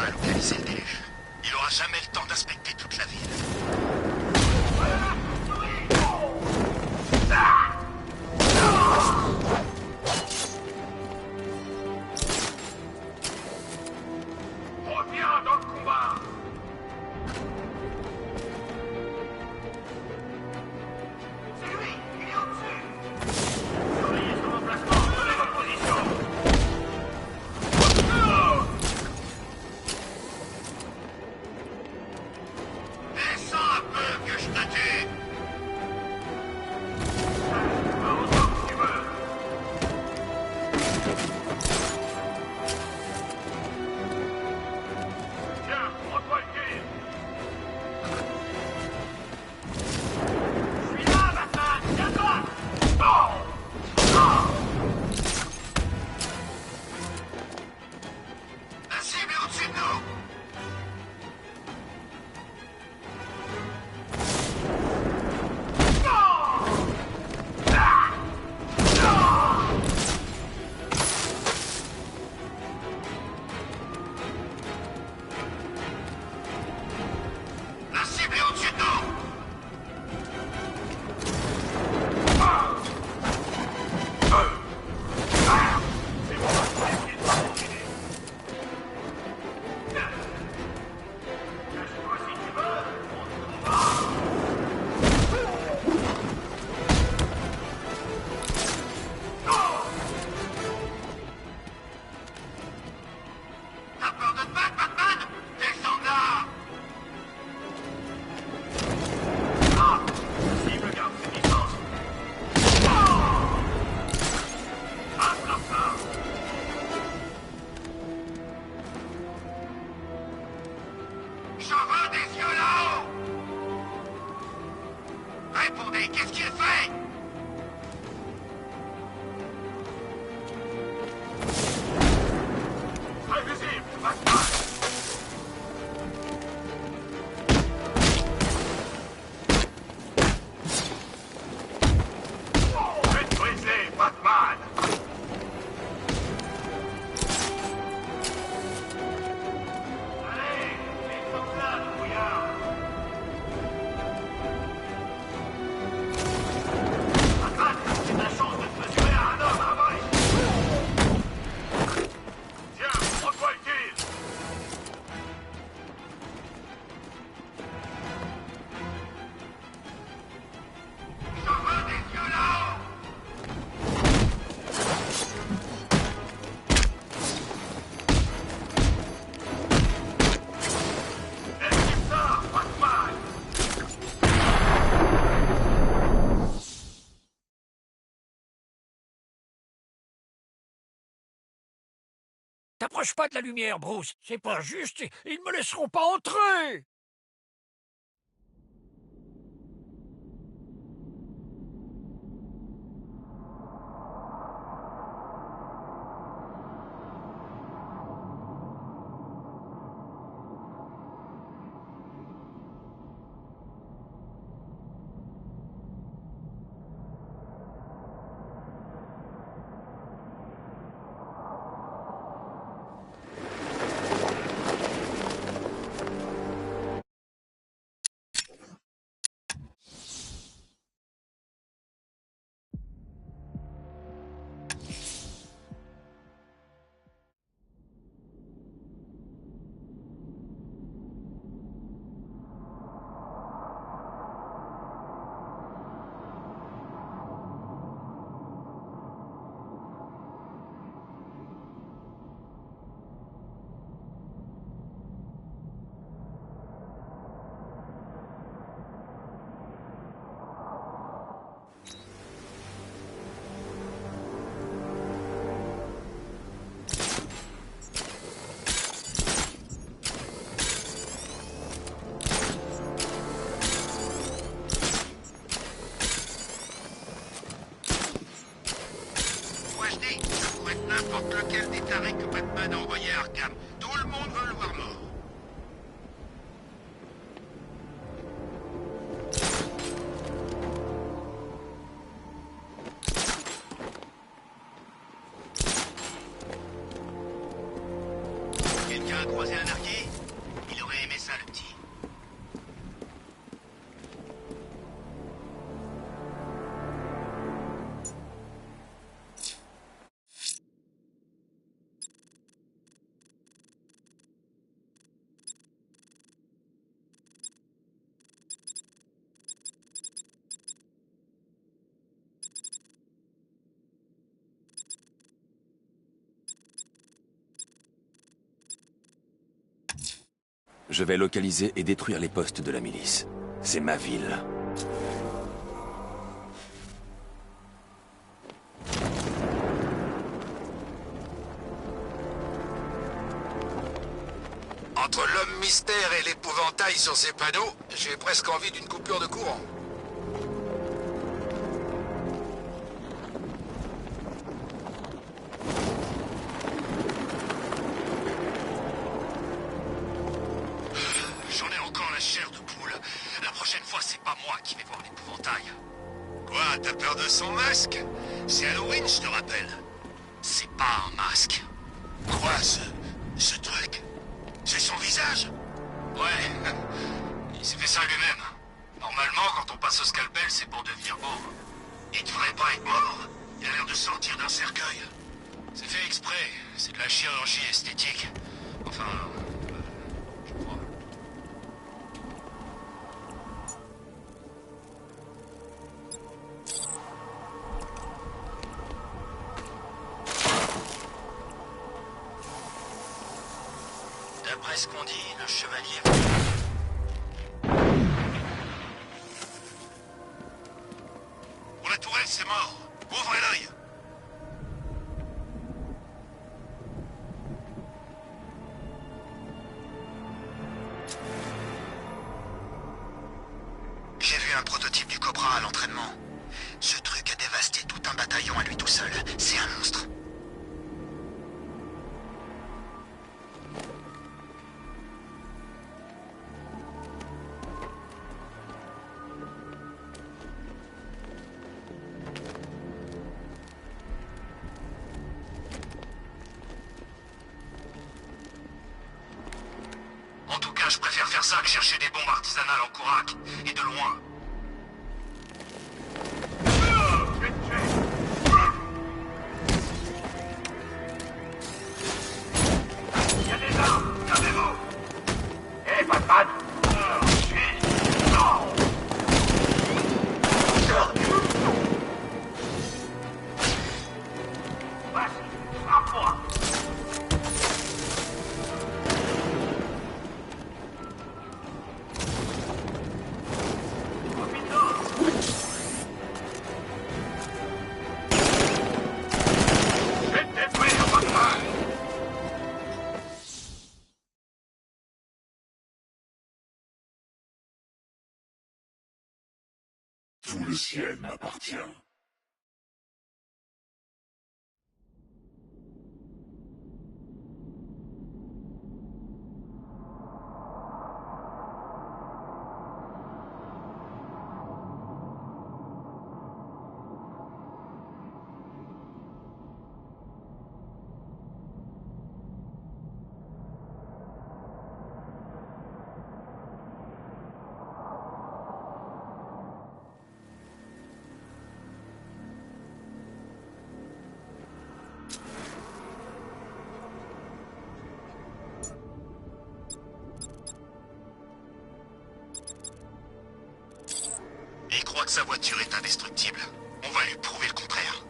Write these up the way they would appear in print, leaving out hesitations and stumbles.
à localiser le déluge. Il aura jamais le temps d'inspecter toute la ville. Reviens dans le combat. C'est lui, il est au-dessus. Surveillez son emplacement, prenez votre position. Descends un peu, que je te tue. Autant que tu veux. Tiens, prends-toi le tir. Je suis là, Batman. Tiens-toi. La cible est au-dessus de nous. La cible est au-dessus de nous. C'est bon, c'est terminé. Cache-toi si tu veux. On se trouvera. T'as peur de te battre, Batman? Descends de là. Cible garde ses distances. Attrape ça. Je veux des yeux là-haut. Répondez, qu'est-ce qu'il fait? Très visible, Batman. Faites briser, Batman. Allez, descends là, le brouillard. Batman, c'est ta chance de te mesurer à un homme, un vrai. Tiens, prends-toi le tir. Je veux des yeux là-haut. Esquive ça, Batman. T'approches pas de la lumière, Bruce. C'est pas juste. Ils me laisseront pas entrer. Moi je dis, ça pourrait être n'importe lequel des tarés que Batman a envoyé à Arkham. Tout le monde veut le voir mort. Quelqu'un a croisé un anarchiste? Je vais localiser et détruire les postes de la milice. C'est ma ville. Entre l'homme mystère et l'épouvantail sur ces panneaux, j'ai presque envie d'une coupure de courant. J'en ai encore la chair de poule. La prochaine fois, c'est pas moi qui vais voir l'épouvantail. Quoi, t'as peur de son masque? C'est Halloween, je te rappelle. C'est pas un masque. Quoi, ce truc? C'est son visage? Ouais, il s'est fait ça lui-même. Normalement, quand on passe au scalpel, c'est pour devenir beau. Il devrait pas être mort. Il a l'air de sortir d'un cercueil. C'est fait exprès. C'est de la chirurgie esthétique. Enfin, je crois. D'après ce qu'on dit, le chevalier... Pour la tourelle, c'est mort. Ouvrez l'œil. J'ai vu un prototype du Cobra à l'entraînement. Ce truc a dévasté tout un bataillon à lui tout seul. C'est un monstre. En tout cas, je préfère faire ça que chercher des bombes artisanales en Korak, et de loin. Il y a des armes, calmez-vous. Hé, Batman. Non. Vas-y, frappe-moi. Tout le ciel m'appartient. Il croit que sa voiture est indestructible. On va lui prouver le contraire.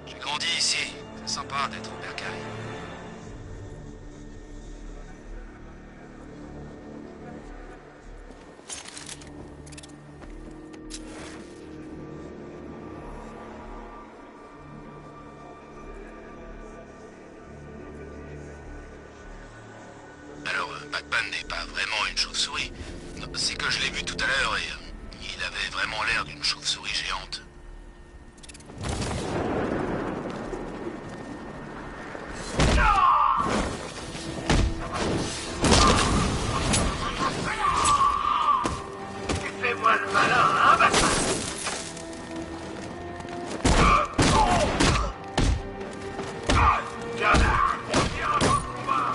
J'ai grandi ici. C'est sympa d'être au bercail. Alors, Batman n'est pas vraiment une chauve-souris. Non, c'est que je l'ai vu tout à l'heure et il avait vraiment l'air d'une chauve-souris géante. Fais-moi le malin, hein, Batman. Tiens là, on ira dans le combat.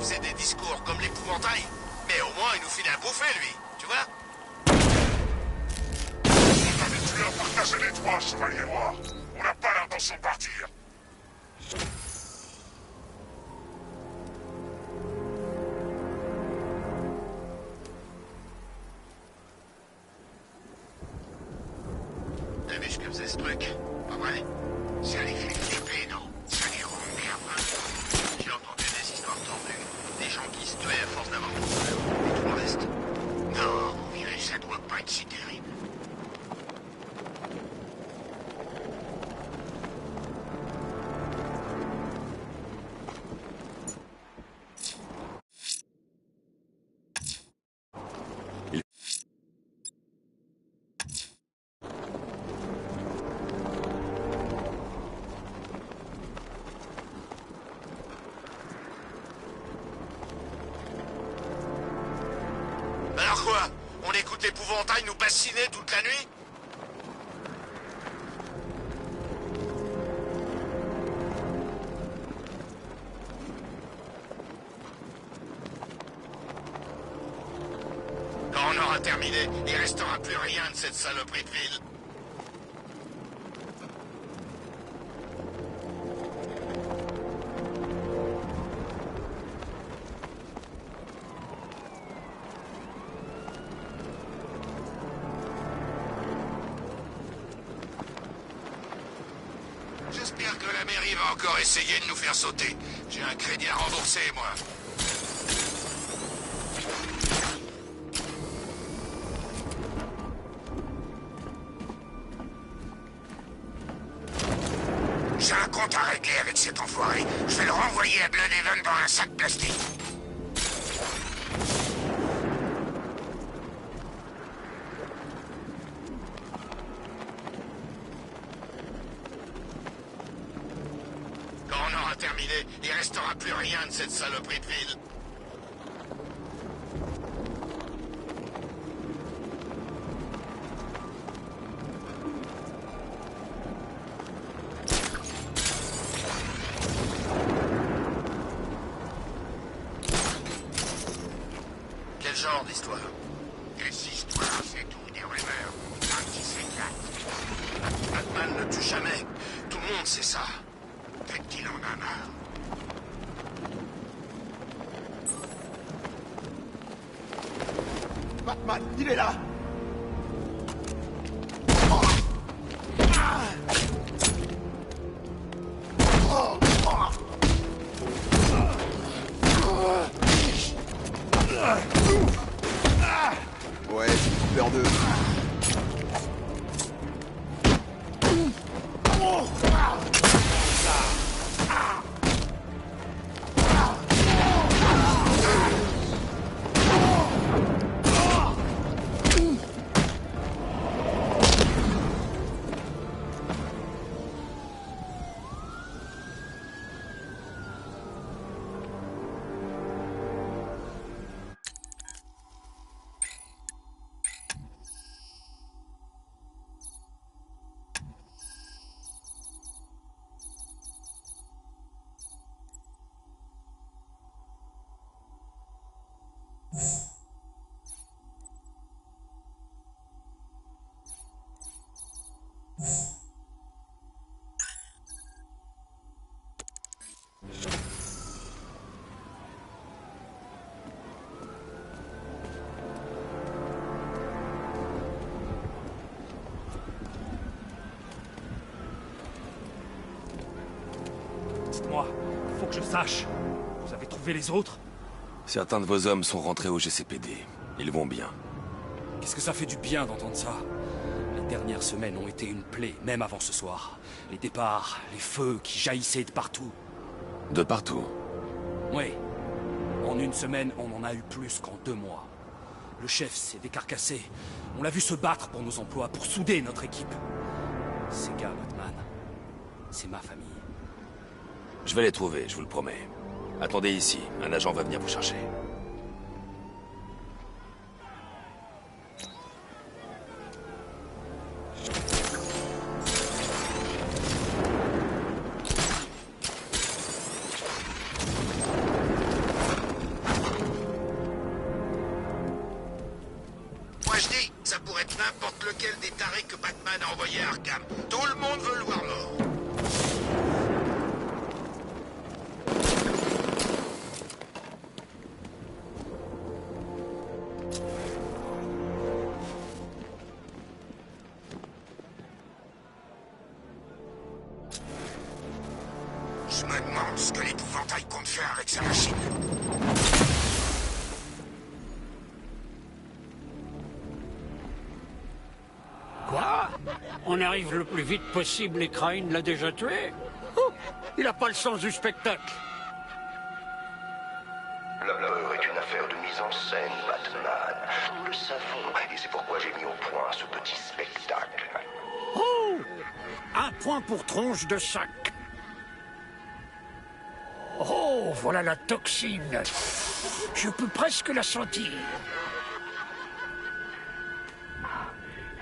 faisait des discours comme l'épouvantail. Mais au moins, il nous filait à bouffer, lui. Tu vois? On est habitué à partager les trois, chevalier noir. On n'a pas l'intention de partir. T'as vu ce que faisait ce truc? Pas vrai? Ça les fait flipper, non? Ça les rend nerveux. J'ai entendu des histoires tordues. Des gens qui se tuaient à force d'avoir trop peur. Et tout le reste. Non, mon vieux, ça doit pas être si terrible. Alors quoi? On écoute l'épouvantail nous bassiner toute la nuit? Quand on aura terminé, il restera plus rien de cette saloperie de ville. J'espère que la mairie va encore essayer de nous faire sauter. J'ai un crédit à rembourser, moi. J'ai un compte à régler avec cet enfoiré. Je vais le renvoyer à Bloodhaven dans un sac plastique. Quand on aura terminé, il restera plus rien de cette saloperie de ville. Quel genre d'histoire? Des histoires, c'est tout, des rumeurs. Un qui s'éclate. Batman ne tue jamais. Tout le monde sait ça. Peut-être qu'il en a marre. Batman, il est là! Ouais, j'ai peur d'eux. Dites-moi, faut que je sache. Vous avez trouvé les autres? Certains de vos hommes sont rentrés au GCPD. Ils vont bien. Qu'est-ce que ça fait du bien d'entendre ça? Les dernières semaines ont été une plaie, même avant ce soir. Les départs, les feux qui jaillissaient de partout. De partout. Oui. En une semaine, on en a eu plus qu'en 2 mois. Le chef s'est décarcassé. On l'a vu se battre pour nos emplois, pour souder notre équipe. Ces gars, Batman, c'est ma famille. Je vais les trouver, je vous le promets. Attendez ici, un agent va venir vous chercher. ça pourrait être n'importe lequel des tarés que Batman a envoyé à Arkham. Tout le monde veut le voir mort. Je me demande ce que l'épouvantail compte faire avec sa machine. Quoi? On arrive le plus vite possible et Crane l'a déjà tué? Oh, il a pas le sens du spectacle. La peur est une affaire de mise en scène, Batman. Nous le savons, et c'est pourquoi j'ai mis au point ce petit spectacle. Oh! Un point pour tronche de sac. Oh, voilà la toxine. Je peux presque la sentir.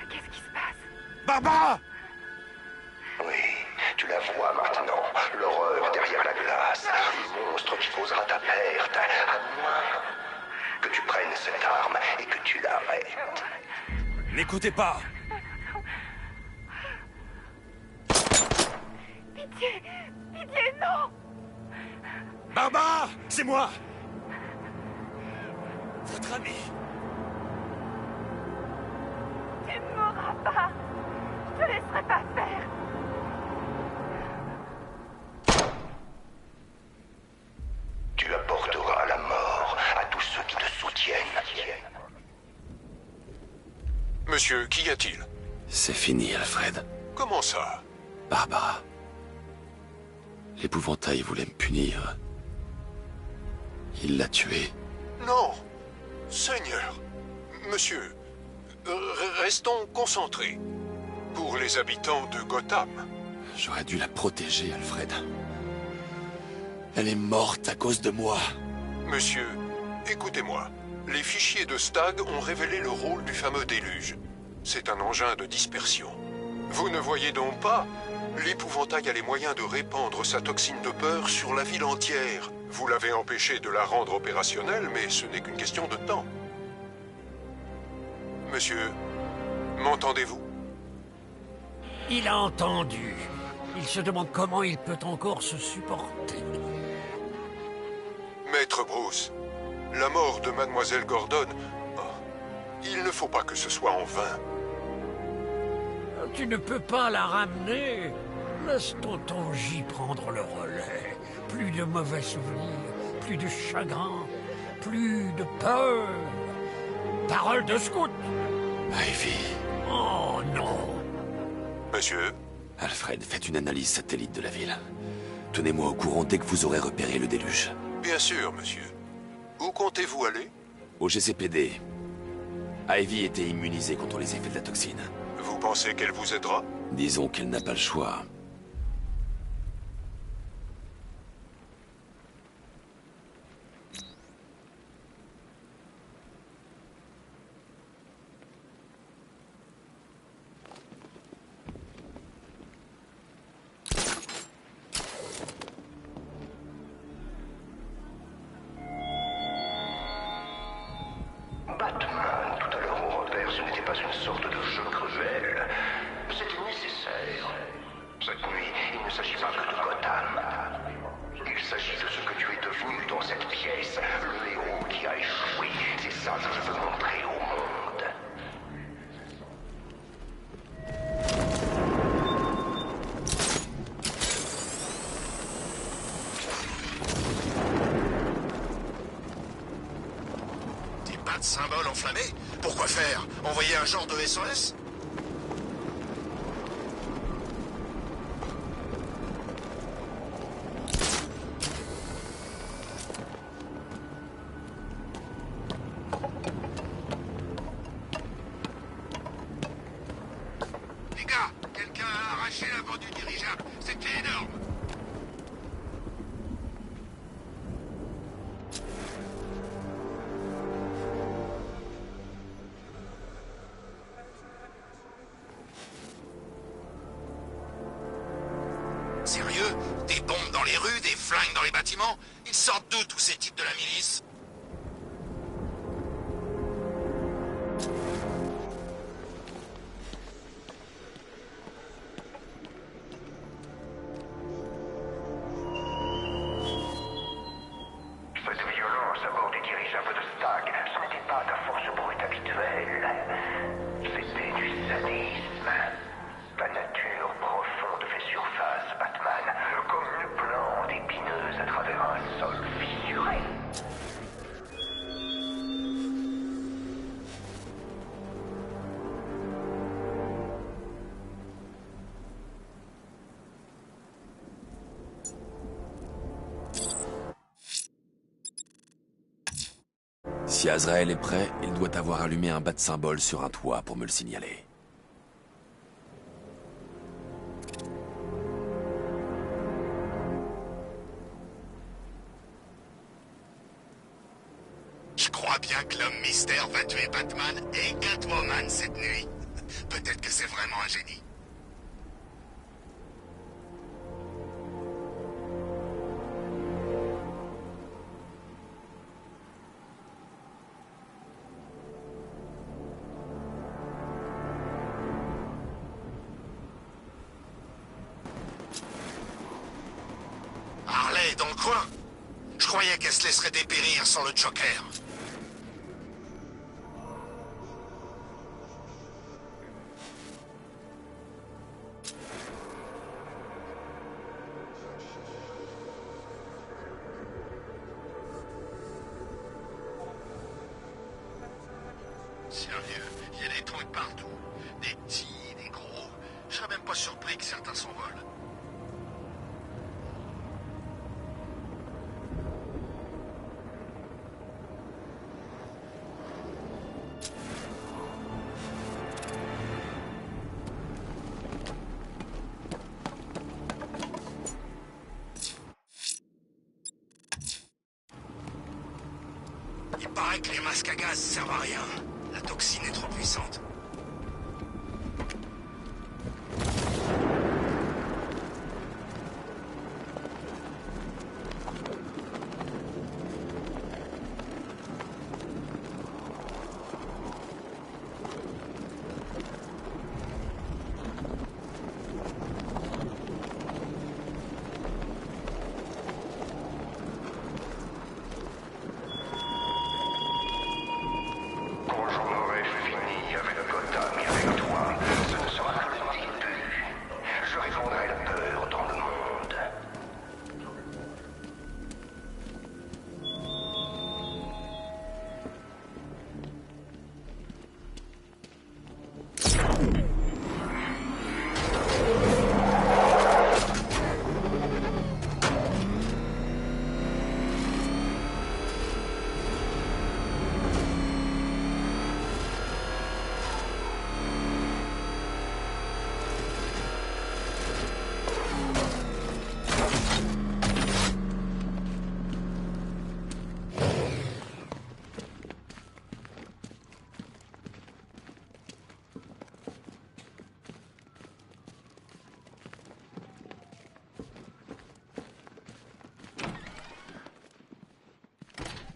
Qu'est-ce qui se passe? Barbara! Oui, tu la vois maintenant. L'horreur derrière la glace. Le monstre qui causera ta perte. À moins que tu prennes cette arme et que tu l'arrêtes. N'écoutez pas. Pitié! Pitié, non! Barbara, c'est moi. Votre ami. Tu ne mourras pas! Je te laisserai pas faire! Tu apporteras la mort à tous ceux qui te soutiennent. Monsieur, qu'y a-t-il? C'est fini, Alfred. Comment ça? Barbara. L'épouvantail voulait me punir. Il l'a tué. Non. Seigneur. Monsieur, restons concentrés. Pour les habitants de Gotham. J'aurais dû la protéger, Alfred. Elle est morte à cause de moi. Monsieur, écoutez-moi. Les fichiers de Stag ont révélé le rôle du fameux déluge. C'est un engin de dispersion. Vous ne voyez donc pas? L'épouvantail a les moyens de répandre sa toxine de peur sur la ville entière. Vous l'avez empêché de la rendre opérationnelle, mais ce n'est qu'une question de temps. Monsieur, m'entendez-vous? Il a entendu. Il se demande comment il peut encore se supporter. Maître Bruce, la mort de Mademoiselle Gordon... oh, il ne faut pas que ce soit en vain. Tu ne peux pas la ramener. Laisse tonton J prendre le relais. Plus de mauvais souvenirs, plus de chagrin, plus de peur. Parole de scout. Ivy. Oh non. Monsieur, Alfred, faites une analyse satellite de la ville. Tenez-moi au courant dès que vous aurez repéré le déluge. bien sûr, monsieur. Où comptez-vous aller? Au GCPD. Ivy était immunisée contre les effets de la toxine. Vous pensez qu'elle vous aidera? Disons qu'elle n'a pas le choix. Batman, tout à l'heure au repère, ce n'était pas une sorte de jeu cruel. C'était nécessaire. Cette nuit, il ne s'agit pas que de Gotham. Il s'agit de ce que tu es devenu dans cette pièce. Le héros qui a échoué. C'est ça que je veux montrer au monde. Des pas de symboles enflammés? Pourquoi faire? Envoyer un genre de SOS? Les gars, quelqu'un a arraché l'avant du dirigeable. C'était énorme. Sérieux? Des bombes dans les rues, des flingues dans les bâtiments? Ils sortent d'où, tous ces types de la milice? Si Azrael est prêt, il doit avoir allumé un bat-symbole sur un toit pour me le signaler. Je crois bien que l'homme mystère va tuer Batman et Catwoman cette nuit. Peut-être que c'est vraiment un génie. Harley est dans le coin. Je croyais qu'elle se laisserait dépérir sans le Joker. Sérieux, il y a des trucs partout. Des petits, des gros. Je serais même pas surpris que certains s'envolent. Il paraît que les masques à gaz servent à rien. La toxine est trop puissante. Quand j'en aurai fini avec Gotham et avec toi, ce ne sera que le début. Je répandrai la peur dans le monde.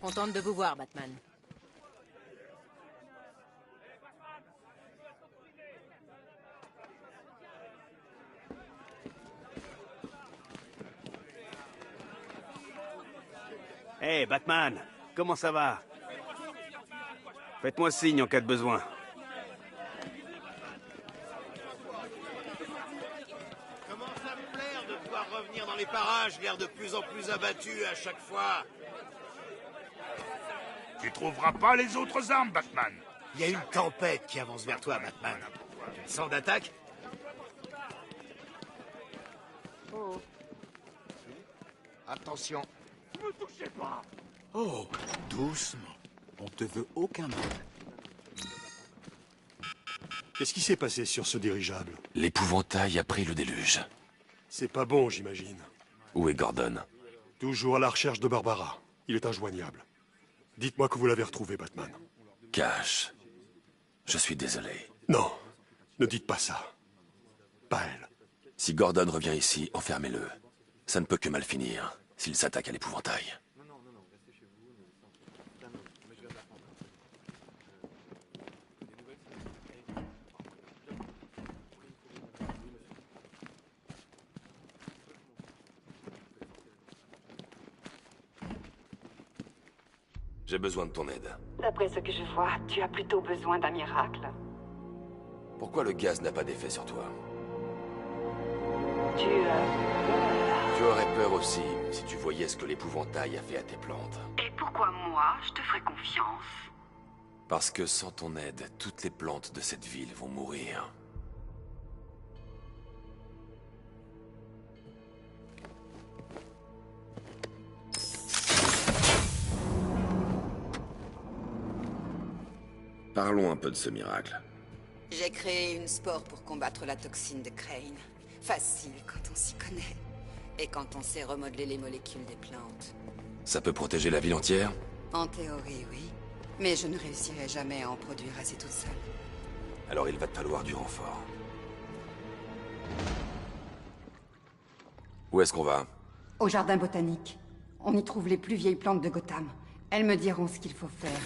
Contente de vous voir, Batman. Hey, Batman, comment ça va? Faites-moi signe en cas de besoin. Commence à me plaire de pouvoir revenir dans les parages, l'air de plus en plus abattu à chaque fois. Tu trouveras pas les autres armes, Batman. Il y a une tempête qui avance vers toi, Batman. Tu te sens d'attaque? Oh. Attention. Ne me touchez pas. Oh, doucement. On te veut aucun mal. Qu'est-ce qui s'est passé sur ce dirigeable? L'épouvantail a pris le déluge. C'est pas bon, j'imagine. Où est Gordon? Toujours à la recherche de Barbara. Il est injoignable. Dites-moi que vous l'avez retrouvé, Batman. Cash. Je suis désolé. Non, ne dites pas ça. Pas elle. Si Gordon revient ici, enfermez-le. Ça ne peut que mal finir, s'il s'attaque à l'épouvantail. J'ai besoin de ton aide. D'après ce que je vois, tu as plutôt besoin d'un miracle. Pourquoi le gaz n'a pas d'effet sur toi? Tu aurais peur aussi, si tu voyais ce que l'épouvantail a fait à tes plantes. Et pourquoi moi, je te ferais confiance? Parce que sans ton aide, toutes les plantes de cette ville vont mourir. Parlons un peu de ce miracle. J'ai créé une spore pour combattre la toxine de Crane. Facile quand on s'y connaît. Et quand on sait remodeler les molécules des plantes. Ça peut protéger la ville entière? En théorie, oui. Mais je ne réussirai jamais à en produire assez toute seule. Alors il va te falloir du renfort. Où est-ce qu'on va? Au jardin botanique. On y trouve les plus vieilles plantes de Gotham. Elles me diront ce qu'il faut faire.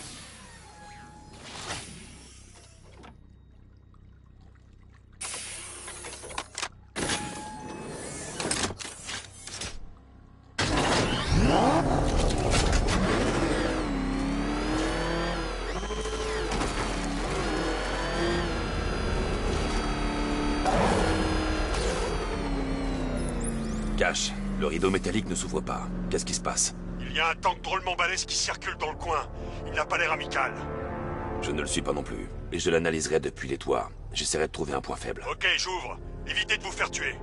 Cash, le rideau métallique ne s'ouvre pas. Qu'est-ce qui se passe? Il y a un tank drôlement balèze qui circule dans le coin. Il n'a pas l'air amical. Je ne le suis pas non plus. Et je l'analyserai depuis les toits. J'essaierai de trouver un point faible. Ok, j'ouvre. Évitez de vous faire tuer.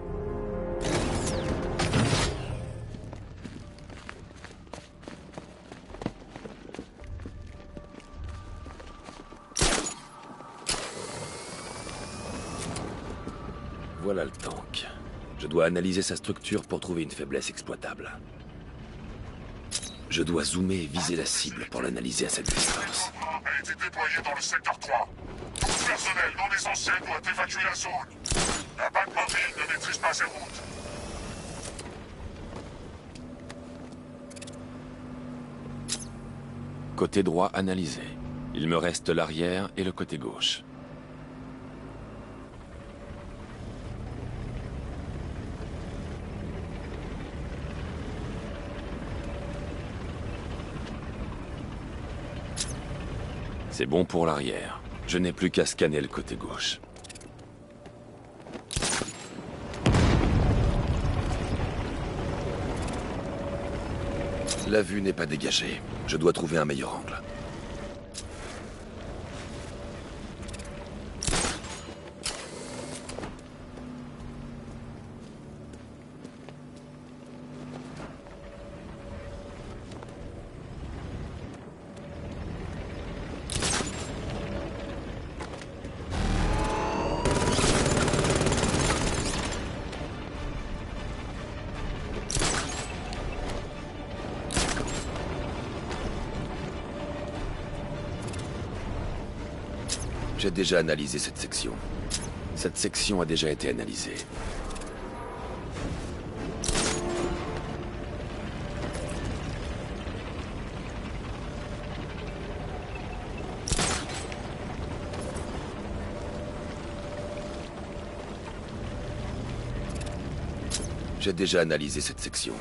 Voilà le tank. Je dois analyser sa structure pour trouver une faiblesse exploitable. Je dois zoomer et viser la cible pour l'analyser à cette distance. A été déployé dans le secteur 3. Tout le personnel non essentiel doit évacuer la zone. La Batmobile ne maîtrise pas ses routes. Côté droit analysé. Il me reste l'arrière et le côté gauche. C'est bon pour l'arrière. Je n'ai plus qu'à scanner le côté gauche. La vue n'est pas dégagée. Je dois trouver un meilleur angle. J'ai déjà analysé cette section. Cette section a déjà été analysée. J'ai déjà analysé cette section.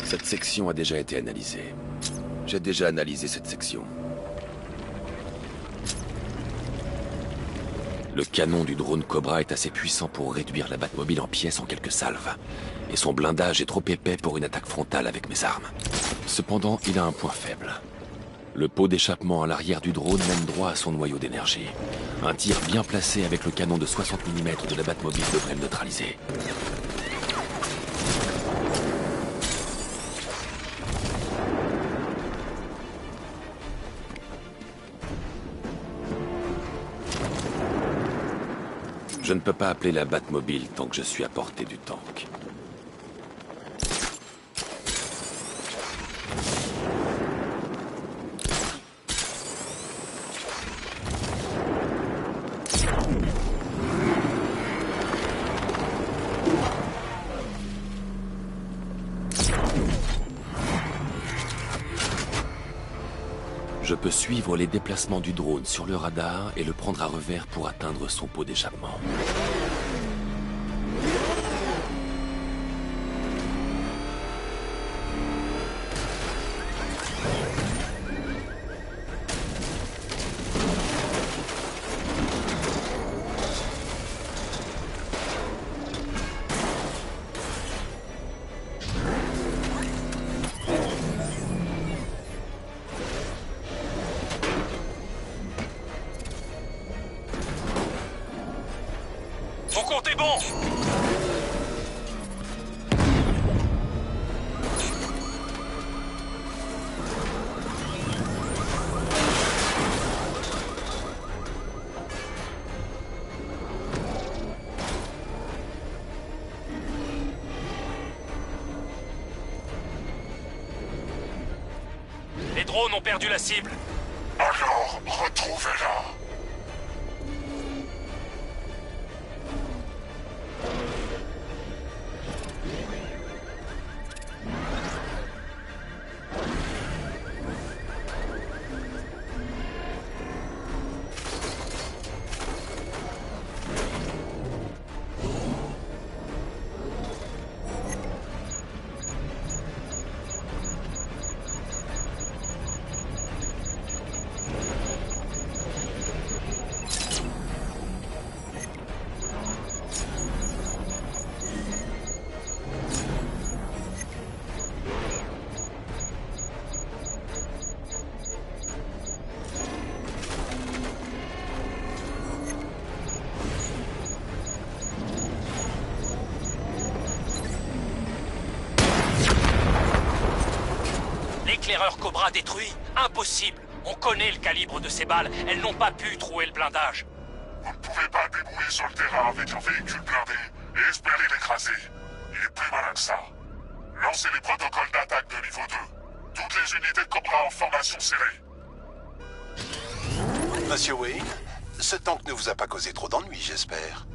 Cette section a déjà été analysée. J'ai déjà analysé cette section. Le canon du drone Cobra est assez puissant pour réduire la Batmobile en pièces en quelques salves. Et son blindage est trop épais pour une attaque frontale avec mes armes. Cependant, il a un point faible. Le pot d'échappement à l'arrière du drone mène droit à son noyau d'énergie. Un tir bien placé avec le canon de 60 mm de la Batmobile devrait le neutraliser. Je ne peux pas appeler la Batmobile tant que je suis à portée du tank. Je peux suivre les déplacements du drone sur le radar et le prendre à revers pour atteindre son pot d'échappement. Ton compte est bon! drones ont perdu la cible. Alors, retrouvez-la. L'éclaireur Cobra détruit? Impossible. On connaît le calibre de ces balles. Elles n'ont pas pu trouer le blindage. Vous ne pouvez pas débrouiller sur le terrain avec un véhicule blindé et espérer l'écraser. Il est plus malin que ça. Lancez les protocoles d'attaque de niveau 2. Toutes les unités de Cobra en formation serrée. Monsieur Wayne, ce tank ne vous a pas causé trop d'ennuis, j'espère.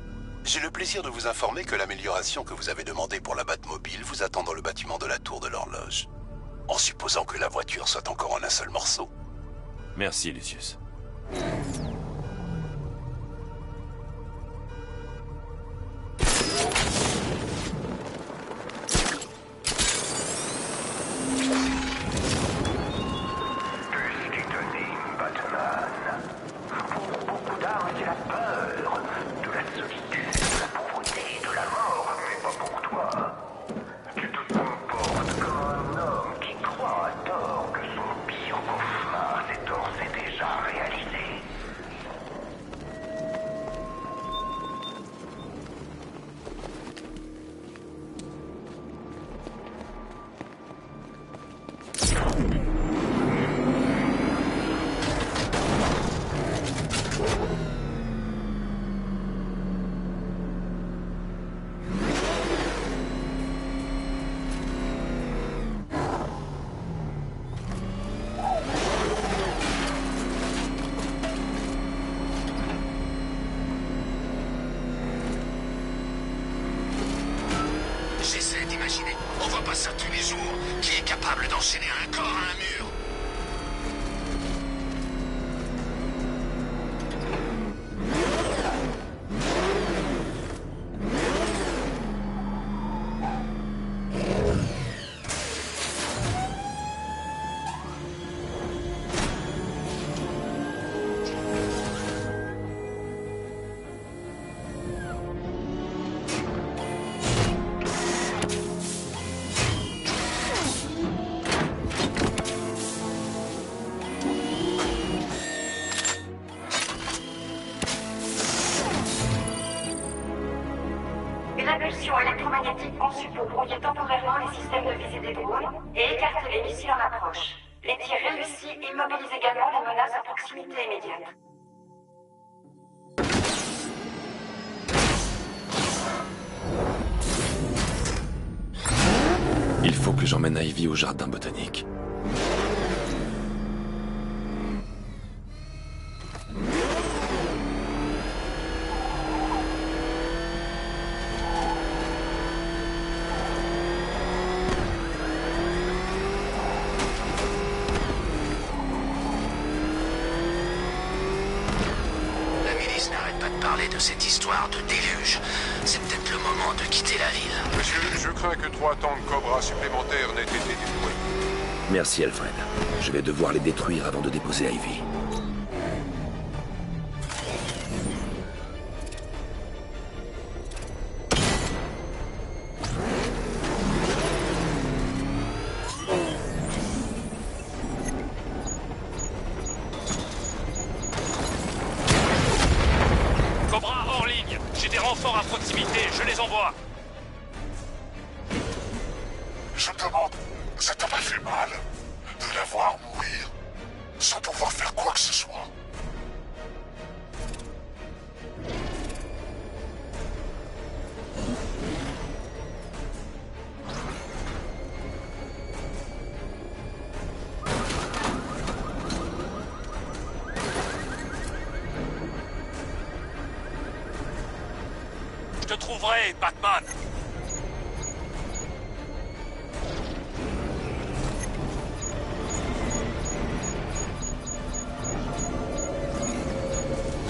J'ai le plaisir de vous informer que l'amélioration que vous avez demandée pour la Batmobile vous attend dans le bâtiment de la Tour de l'Horloge. En supposant que la voiture soit encore en un seul morceau. Merci, Lucius. J'essaie d'imaginer. On voit pas ça tous les jours. Qui est capable d'enchaîner un corps à un mur? Une impulsion électromagnétique conçue pour brouiller temporairement les systèmes de visée des drones et écarter les missiles en approche. Les tirs réussis immobilisent également les menaces à proximité immédiate. Il faut que j'emmène Ivy au jardin botanique. Parler de cette histoire de déluge. C'est peut-être le moment de quitter la ville. Monsieur, je crains que 3 tanks Cobra supplémentaires n'aient été déployés. Merci, Alfred. Je vais devoir les détruire avant de déposer Ivy. Renforts à proximité, je les envoie. Je me demande, ça t'a pas fait mal de la voir mourir sans pouvoir faire quoi que ce soit? retrouverai, Batman.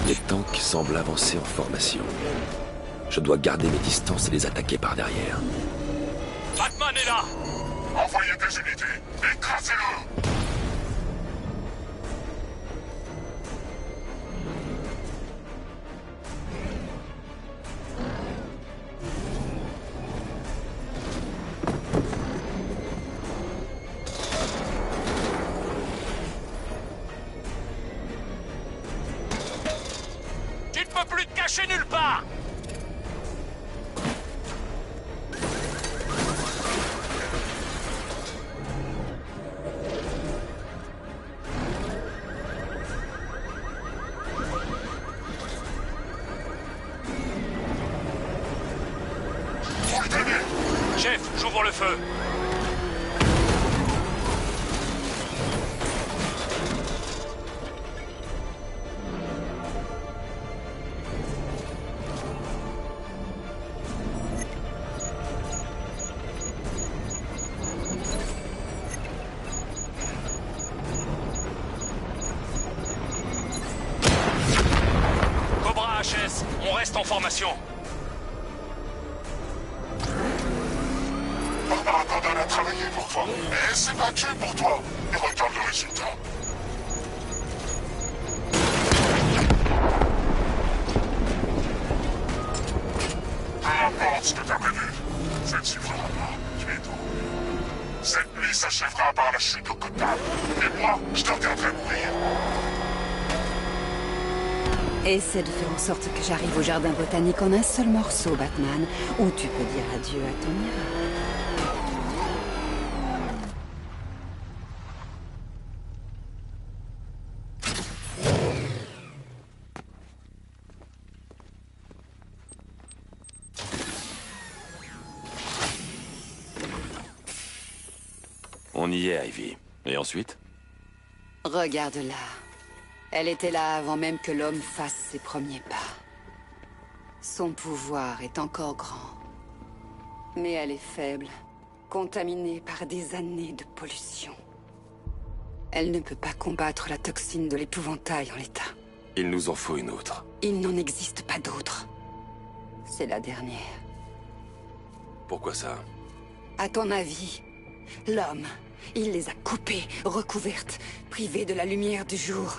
Les tanks semblent avancer en formation. Je dois garder mes distances et les attaquer par derrière. Batman est là. Envoyez des unités. Écrasez-le. Tu ne peux plus te cacher nulle part. Chef, j'ouvre le feu. Cobra HS, on reste en formation. Barbara Gordon a travaillé pour toi. Elle s'est battue pour toi. Et regarde le résultat. Peu importe ce que t'as prévu, ça ne suffira pas. Tu es tombé. Cette nuit s'achèvera par la chute de Gotham. Et moi, je te regarderai mourir. Essaie de faire en sorte que j'arrive au jardin botanique en un seul morceau, Batman, ou tu peux dire adieu à ton miracle. On y est, Ivy. Et ensuite? Regarde-la. Elle était là avant même que l'homme fasse ses premiers pas. Son pouvoir est encore grand. Mais elle est faible, contaminée par des années de pollution. Elle ne peut pas combattre la toxine de l'épouvantail en l'état. Il nous en faut une autre. Il n'en existe pas d'autre. C'est la dernière. Pourquoi ça? À ton avis, l'homme, il les a coupées, recouvertes, privées de la lumière du jour.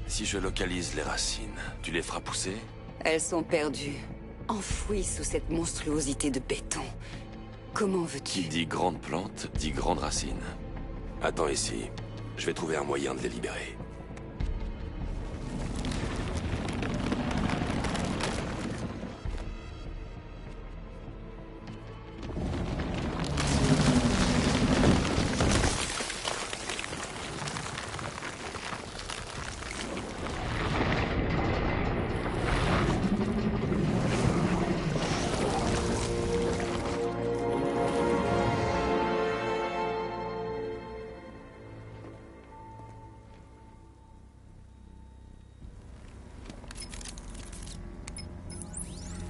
Si je localise les racines, tu les feras pousser? Elles sont perdues, enfouies sous cette monstruosité de béton. Comment veux-tu? Qui dit grande plante, dit grande racine. Attends ici, je vais trouver un moyen de les libérer.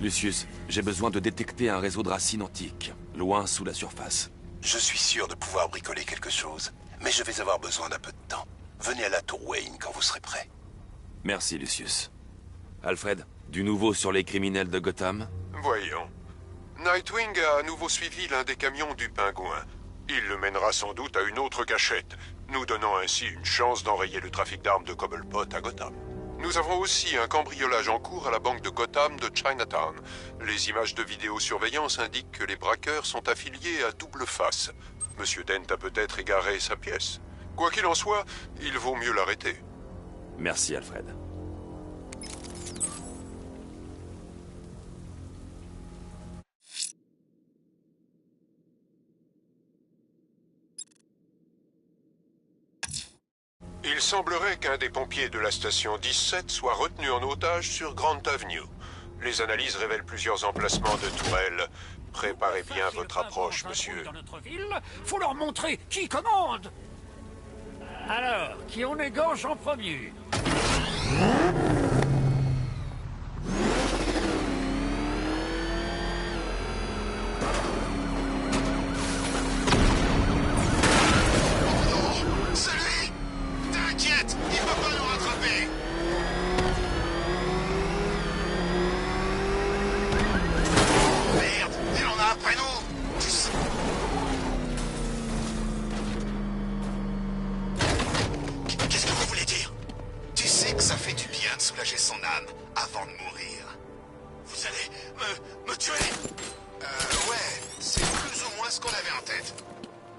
Lucius, j'ai besoin de détecter un réseau de racines antiques, loin sous la surface. Je suis sûr de pouvoir bricoler quelque chose, mais je vais avoir besoin d'un peu de temps. Venez à la tour Wayne quand vous serez prêt. Merci, Lucius. Alfred, du nouveau sur les criminels de Gotham? Voyons. Nightwing a à nouveau suivi l'un des camions du Pingouin. Il le mènera sans doute à une autre cachette, nous donnant ainsi une chance d'enrayer le trafic d'armes de Cobblepot à Gotham. Nous avons aussi un cambriolage en cours à la banque de Gotham de Chinatown. Les images de vidéosurveillance indiquent que les braqueurs sont affiliés à Double Face. Monsieur Dent a peut-être égaré sa pièce. Quoi qu'il en soit, il vaut mieux l'arrêter. Merci, Alfred. Il semblerait qu'un des pompiers de la station 17 soit retenu en otage sur Grant Avenue. Les analyses révèlent plusieurs emplacements de tourelles. Préparez bien votre approche, monsieur. Dans notre ville, faut leur montrer qui commande. Alors, qui on égorge en premier? qu'on avait en tête.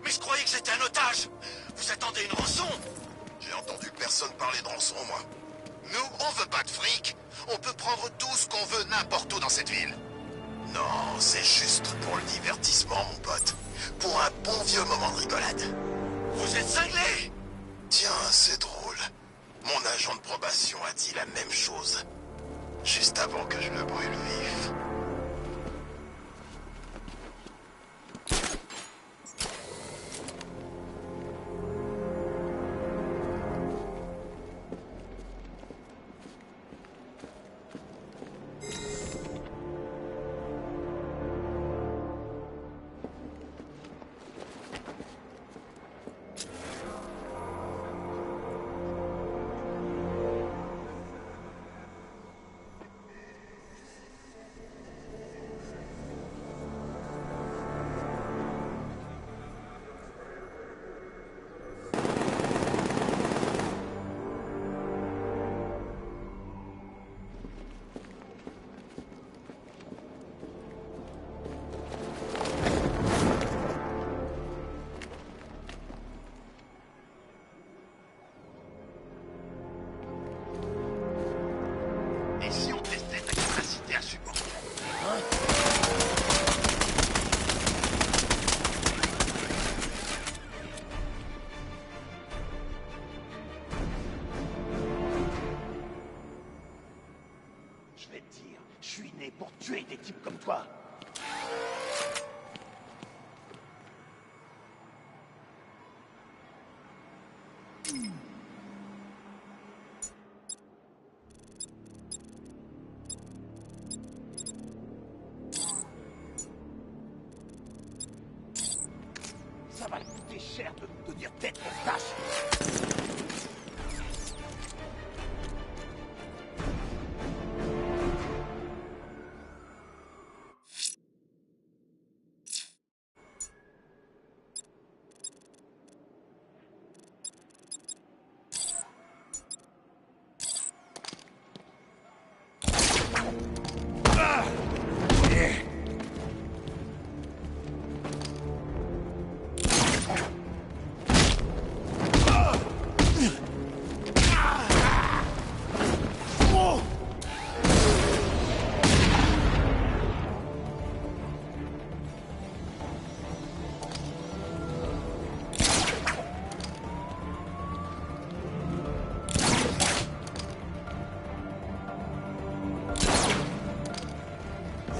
Mais je croyais que j'étais un otage. Vous attendez une rançon? J'ai entendu personne parler de rançon, moi. Nous, on veut pas de fric. On peut prendre tout ce qu'on veut n'importe où dans cette ville. Non, c'est juste pour le divertissement, mon pote. Pour un bon vieux moment de rigolade. Vous êtes cinglé? Tiens, c'est drôle. Mon agent de probation a dit la même chose. Juste avant que je le brûle vif. Et si on testait ta capacité à supporter? Je vais te dire, je suis né pour tuer des types comme toi. Ça va te coûter cher de me tenir tête pour tâche.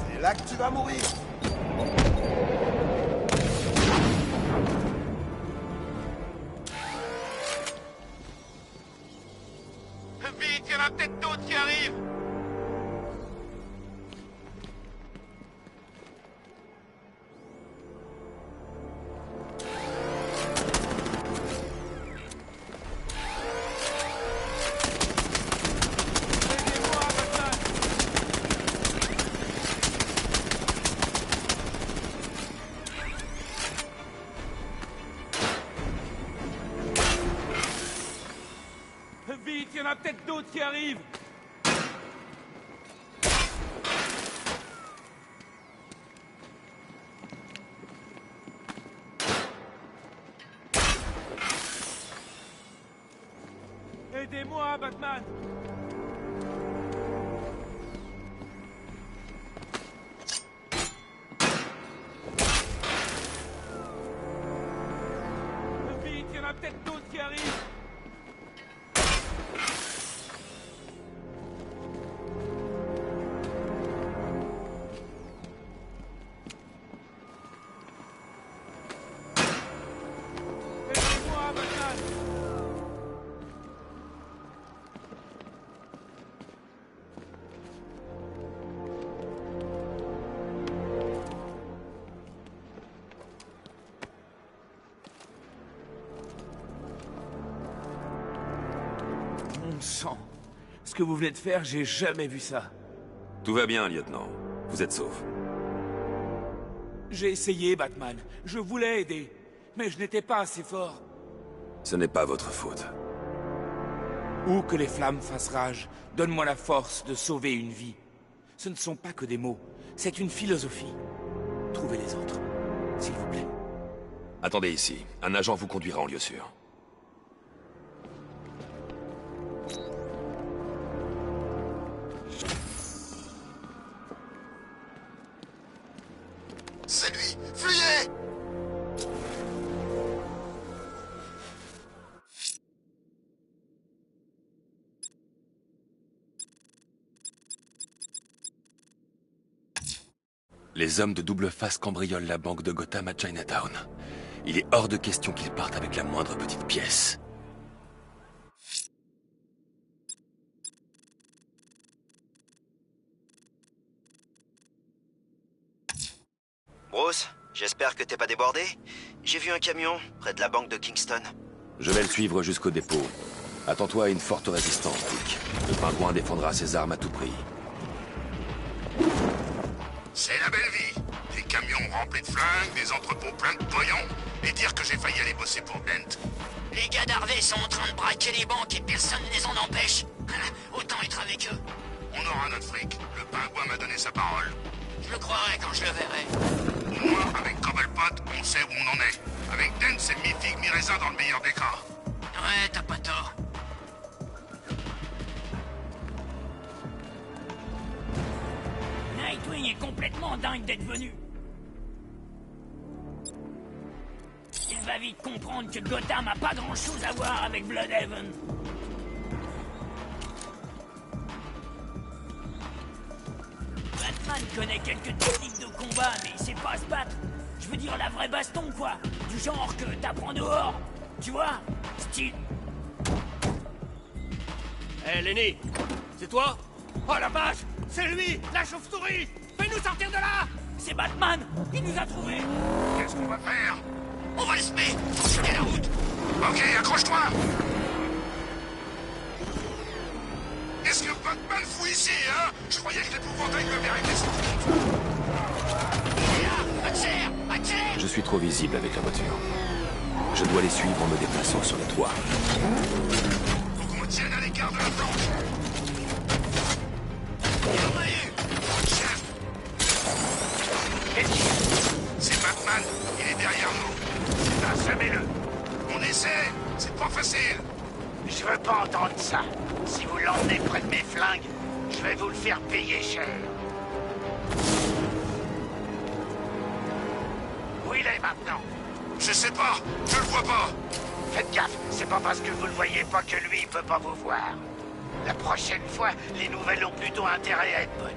C'est là que tu vas mourir. Vite, il y en a peut-être d'autres qui arrivent. Vite, il y en a peut-être d'autres qui arrivent. Aidez-moi, Batman. Vite, il y en a peut-être d'autres qui arrivent. Aidez-moi, Batman. Mon sang. Ce que vous venez de faire, j'ai jamais vu ça. Tout va bien, lieutenant. Vous êtes sauf. J'ai essayé, Batman. Je voulais aider. Mais je n'étais pas assez fort. Ce n'est pas votre faute. Où que les flammes fassent rage, donne-moi la force de sauver une vie. Ce ne sont pas que des mots. C'est une philosophie. Trouvez les autres. s'il vous plaît. Attendez ici. Un agent vous conduira en lieu sûr. C'est lui! Fuyez! Les hommes de double face cambriolent la banque de Gotham à Chinatown. Il est hors de question qu'ils partent avec la moindre petite pièce. Bruce, j'espère que t'es pas débordé. J'ai vu un camion près de la banque de Kingston. Je vais le suivre jusqu'au dépôt. Attends-toi à une forte résistance, Dick. Le pingouin défendra ses armes à tout prix. C'est la belle vie. Des camions remplis de flingues, des entrepôts pleins de poillons, et dire que j'ai failli aller bosser pour Dent. Les gars d'Harvey sont en train de braquer les banques et personne ne les en empêche. Autant être avec eux. On aura notre fric. Le pingouin m'a donné sa parole. Je le croirai quand je le verrai. Au moins, avec Cobblepot, on sait où on en est. Avec Dent, c'est mi-figue, mi-raisin dans le meilleur des cas. Ouais, t'as pas tort. Nightwing est complètement dingue d'être venu. Il va vite comprendre que Gotham a pas grand-chose à voir avec Bloodhaven. Batman connaît quelques techniques de combat, mais il sait pas se battre. Je veux dire la vraie baston, quoi. Du genre que t'apprends dehors. Tu vois? Style... Hé, Lenny, c'est toi? Oh la vache, c'est lui, la chauve-souris. Fais-nous sortir de là. C'est Batman, il nous a trouvés. Qu'est-ce qu'on va faire? On va le semer, faut choquer la route. Ok, accroche-toi. Qu'est-ce que Batman fout ici, hein? Je croyais que l'épouvantail m'avait réglé son compte. Accélère, accélère. Je suis trop visible avec la voiture. Je dois les suivre en me déplaçant sur le toit. Faut qu'on me tienne à l'écart de la planche. Il en a eu. Chef. C'est Batman, il est derrière nous. Assommez-le. On essaie, c'est pas facile. Je veux pas entendre ça. Si vous l'emmenez près de mes flingues, je vais vous le faire payer cher. Où il est maintenant? Je sais pas, je le vois pas. Faites gaffe, c'est pas parce que vous le voyez pas que lui il peut pas vous voir. La prochaine fois, les nouvelles ont plutôt intérêt à être bonnes.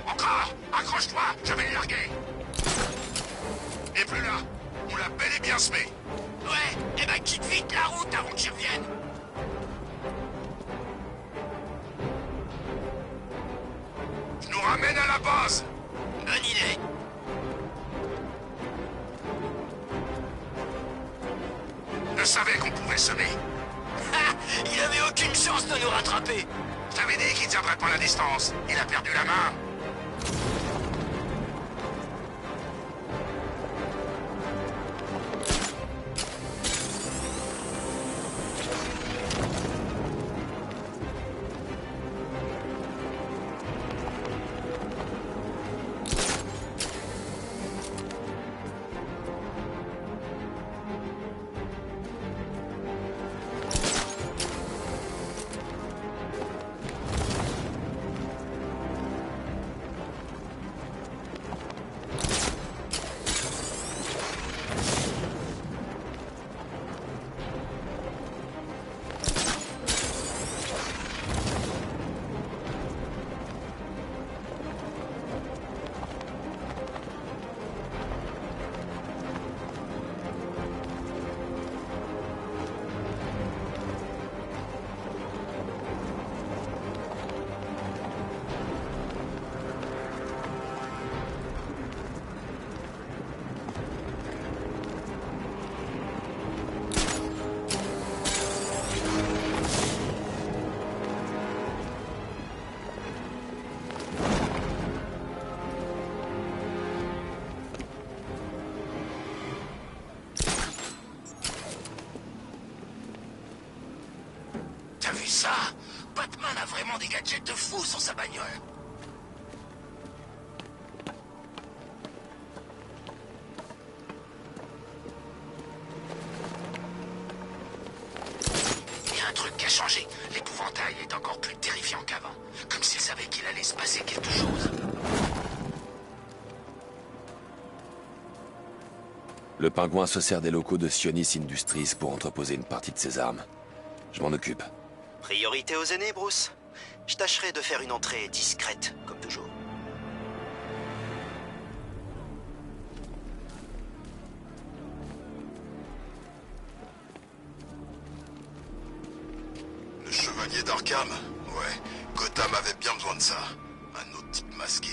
Encore! Accroche-toi, je vais les larguer. Et plus là, on l'a bel et bien semé. Ouais, et ben quitte vite la route avant qu'il revienne. Je nous ramène à la base. Bonne idée. Je savais qu'on pouvait semer. Il avait aucune chance de nous rattraper. Je t'avais dit qu'il tiendrait pas la distance. Il a perdu la main. T'as vu ça? Batman a vraiment des gadgets de fou sur sa bagnole. changé. L'épouvantail est encore plus terrifiant qu'avant. Comme s'il savait qu'il allait se passer quelque chose. Le pingouin se sert des locaux de Sionis Industries pour entreposer une partie de ses armes. Je m'en occupe. Priorité aux aînés, Bruce. Je tâcherai de faire une entrée discrète, comme toujours. Le chevalier d'Arkham? Ouais, Gotham avait bien besoin de ça. Un autre type masqué.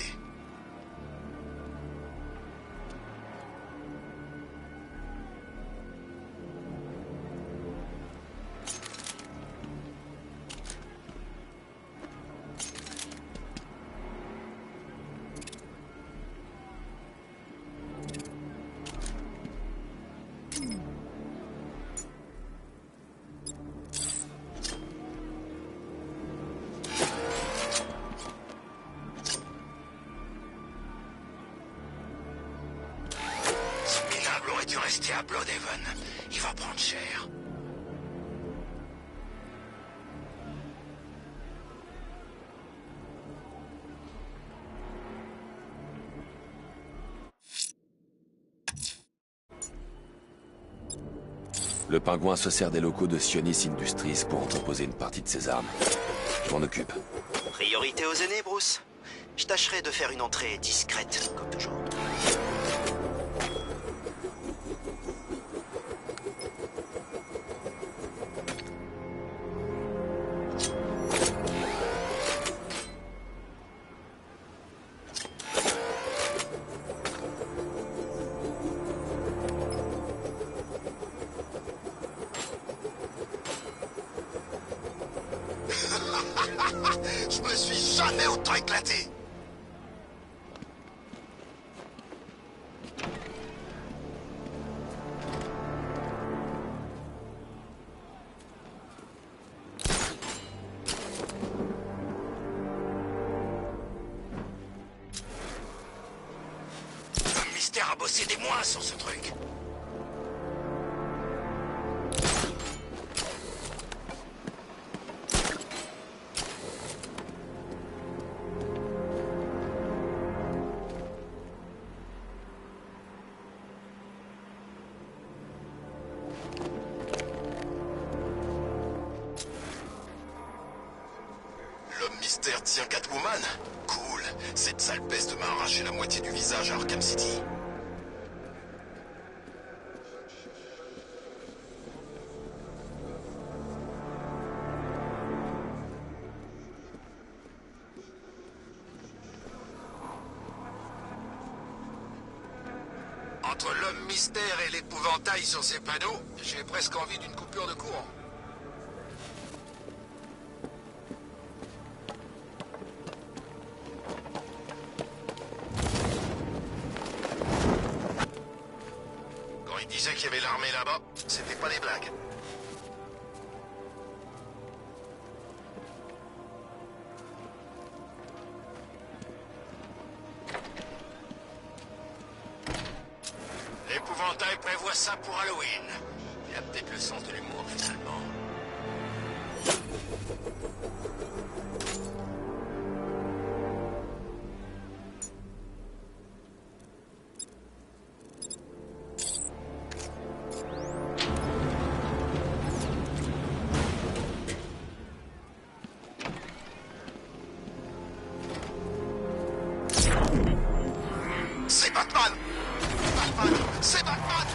Rester à Bloodhaven. Il va prendre cher. Le pingouin se sert des locaux de Sionis Industries pour entreposer une partie de ses armes. Je m'en occupe. Priorité aux aînés, Bruce. Je tâcherai de faire une entrée discrète, comme toujours. Je me suis jamais autant éclaté. Un mystère a bossé des mois sur ce truc. Mystère tient Catwoman? Cool. Cette sale peste m'a arraché la moitié du visage à Arkham City. Entre l'homme mystère et l'épouvantail sur ces panneaux, j'ai presque envie d'une coupure de courant. Il disait qu'il y avait l'armée là-bas, c'était pas des blagues. L'épouvantail prévoit ça pour Halloween. Il a peut-être le sens de l'humour, finalement. C'est Batman! Batman! C'est Batman!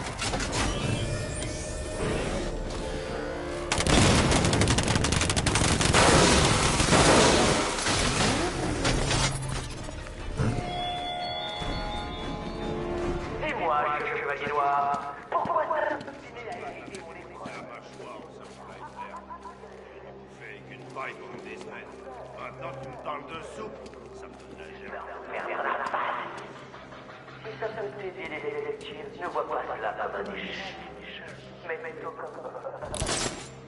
Et moi, le chevalier noir, pourquoi ça obstiné à éviter mon épreuve? Fais qu'une paille pour des semaines. Maintenant tu me parles de soupe, ça me donne la gêne. Faire la face. Si ça peut t'aider les détectives, ne vois pas cela comme un échec. Mais plutôt comme...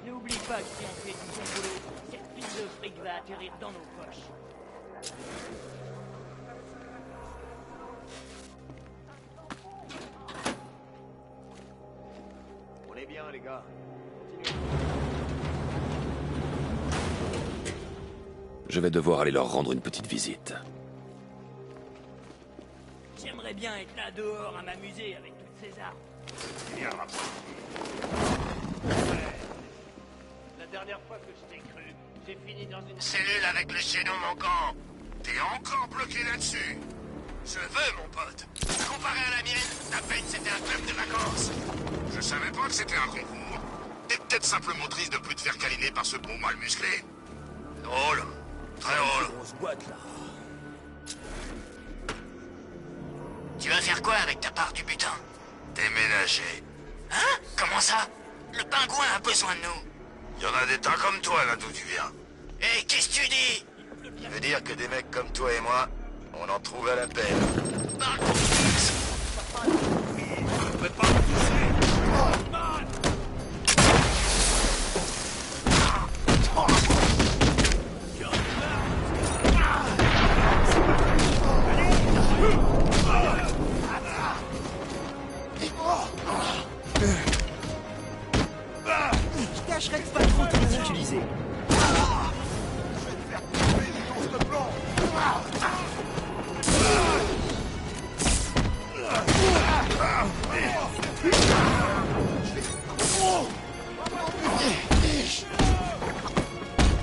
N'oublie pas que si on fait du bon boulot, cette pile de fric va atterrir dans nos poches. On est bien, les gars. Continuez. Je vais devoir aller leur rendre une petite visite. J'aimerais bien être là dehors à m'amuser avec toutes ces armes. Tu viendras pas. La dernière fois que je t'ai cru, j'ai fini dans une cellule avec le chaînon manquant. T'es encore bloqué là-dessus. Je veux, mon pote. Comparé à la mienne, ta peine c'était un club de vacances. Je savais pas que c'était un concours. T'es peut-être simplement triste de plus te faire câliner par ce bon mal musclé. Drôle. Très drôle. Grosse boîte, là. Tu vas faire quoi avec ta part du butin? Déménager. Hein? Comment ça? Le pingouin a besoin de nous. Y en a des tas comme toi là d'où tu viens. Hé, qu'est-ce que tu dis? Je veux dire que des mecs comme toi et moi, on en trouve à la peine. Parle pour Fix. Je peux pas me toucher. Je tâcherai de pas trop te ridiculiser.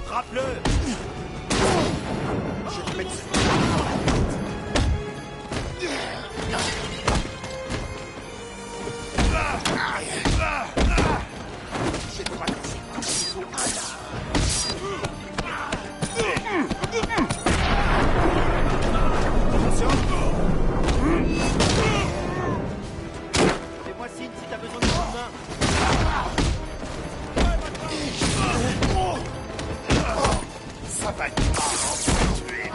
Frappe-le. Je te mets dessus. Fais-moi signe si t'as besoin de coup de main. Ça va être marrant de te tuer.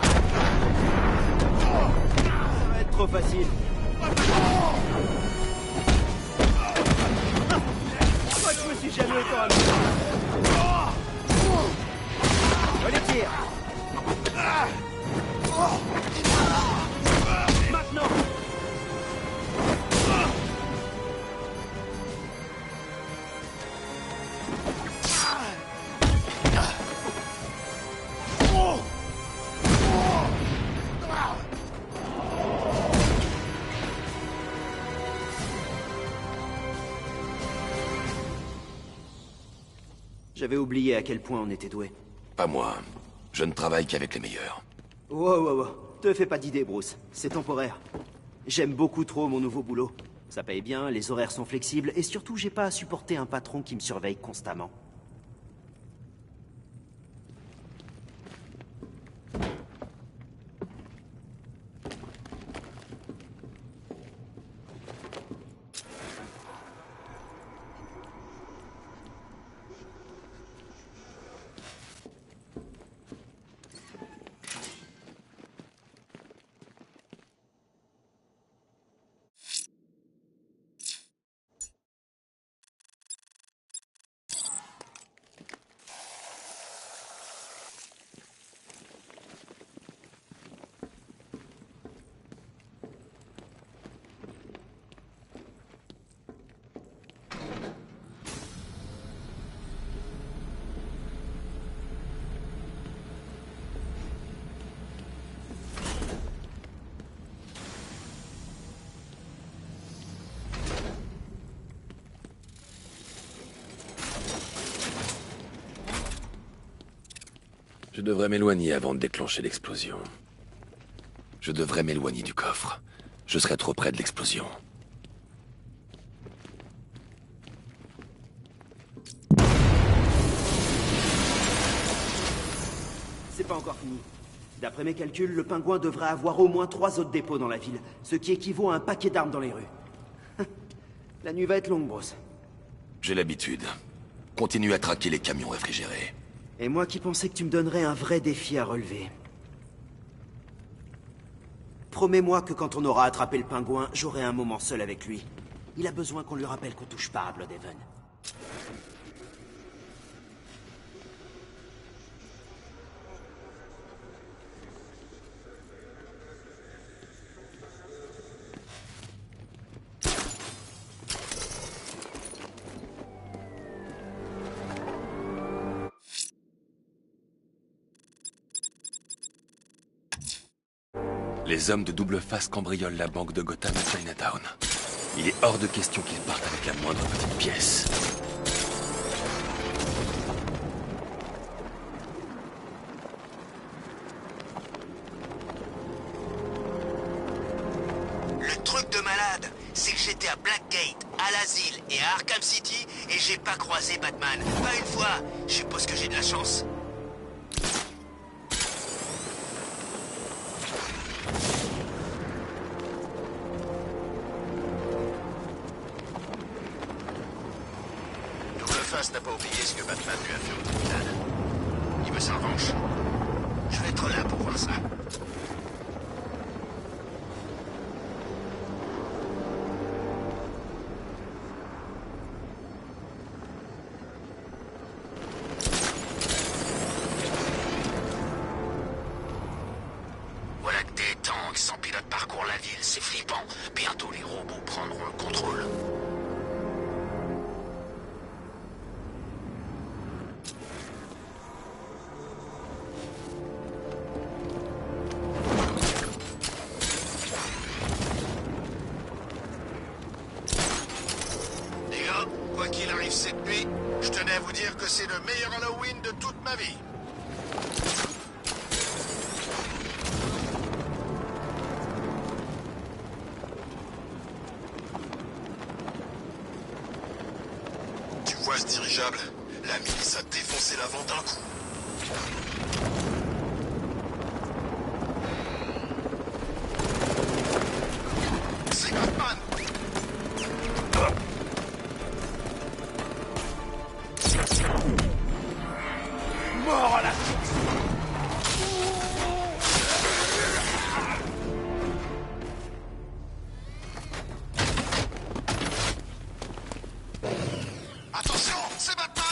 Ça va être trop facile. Moi, je me suis jamais autant amusé. Allez, tire. Maintenant. J'avais oublié à quel point on était doués. Pas moi. Je ne travaille qu'avec les meilleurs. Wow. Te fais pas d'idée, Bruce. C'est temporaire. J'aime beaucoup trop mon nouveau boulot. Ça paye bien, les horaires sont flexibles, et surtout, j'ai pas à supporter un patron qui me surveille constamment. Je devrais m'éloigner avant de déclencher l'explosion. Je devrais m'éloigner du coffre. Je serais trop près de l'explosion. C'est pas encore fini. D'après mes calculs, le pingouin devrait avoir au moins 3 autres dépôts dans la ville, ce qui équivaut à un paquet d'armes dans les rues. La nuit va être longue, Bruce. J'ai l'habitude. Continue à traquer les camions réfrigérés. Et moi qui pensais que tu me donnerais un vrai défi à relever. Promets-moi que quand on aura attrapé le pingouin, j'aurai un moment seul avec lui. Il a besoin qu'on lui rappelle qu'on touche pas à Bloodhaven. Les hommes de double face cambriolent la banque de Gotham à Chinatown. Il est hors de question qu'ils partent avec la moindre petite pièce. Le truc de malade, c'est que j'étais à Blackgate, à l'asile et à Arkham City et j'ai pas croisé Batman. Pas une fois. Je suppose que j'ai de la chance. Face n'a pas oublié ce que Batman lui a fait au tribunal. Il veut sa revanche. Je vais être là pour voir ça. Voilà que des tanks sans pilote parcourent la ville, c'est flippant. Bientôt les robots prendront le contrôle. Quoi qu'il arrive cette nuit, je tenais à vous dire que c'est le meilleur Halloween de toute ma vie. Tu vois ce dirigeable? La milice a défoncé l'avant d'un coup. C'est Batman! Mort à la fixe. Attention, c'est Batman.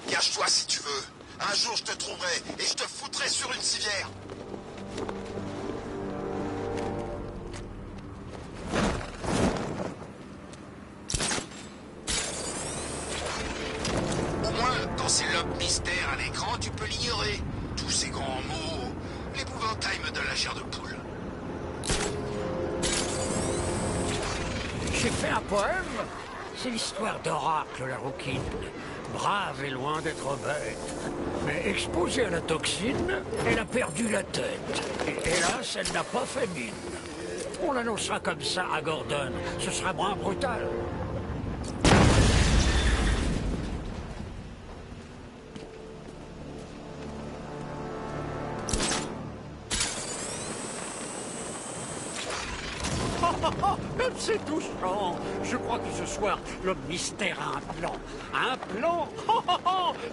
Cache-toi si tu veux. Un jour je te trouverai et je te foutrai sur une civière. C'est l'homme mystère à l'écran, tu peux l'ignorer. Tous ces grands mots, l'épouvantail me donne la chair de poule. J'ai fait un poème. C'est l'histoire d'Oracle, la rouquine. Brave et loin d'être bête. Mais exposée à la toxine, elle a perdu la tête. Et hélas, elle n'a pas fait mine. On l'annoncera comme ça à Gordon. Ce sera moins brutal. Comme c'est touchant. Je crois que ce soir, l'homme mystère a un plan. Un plan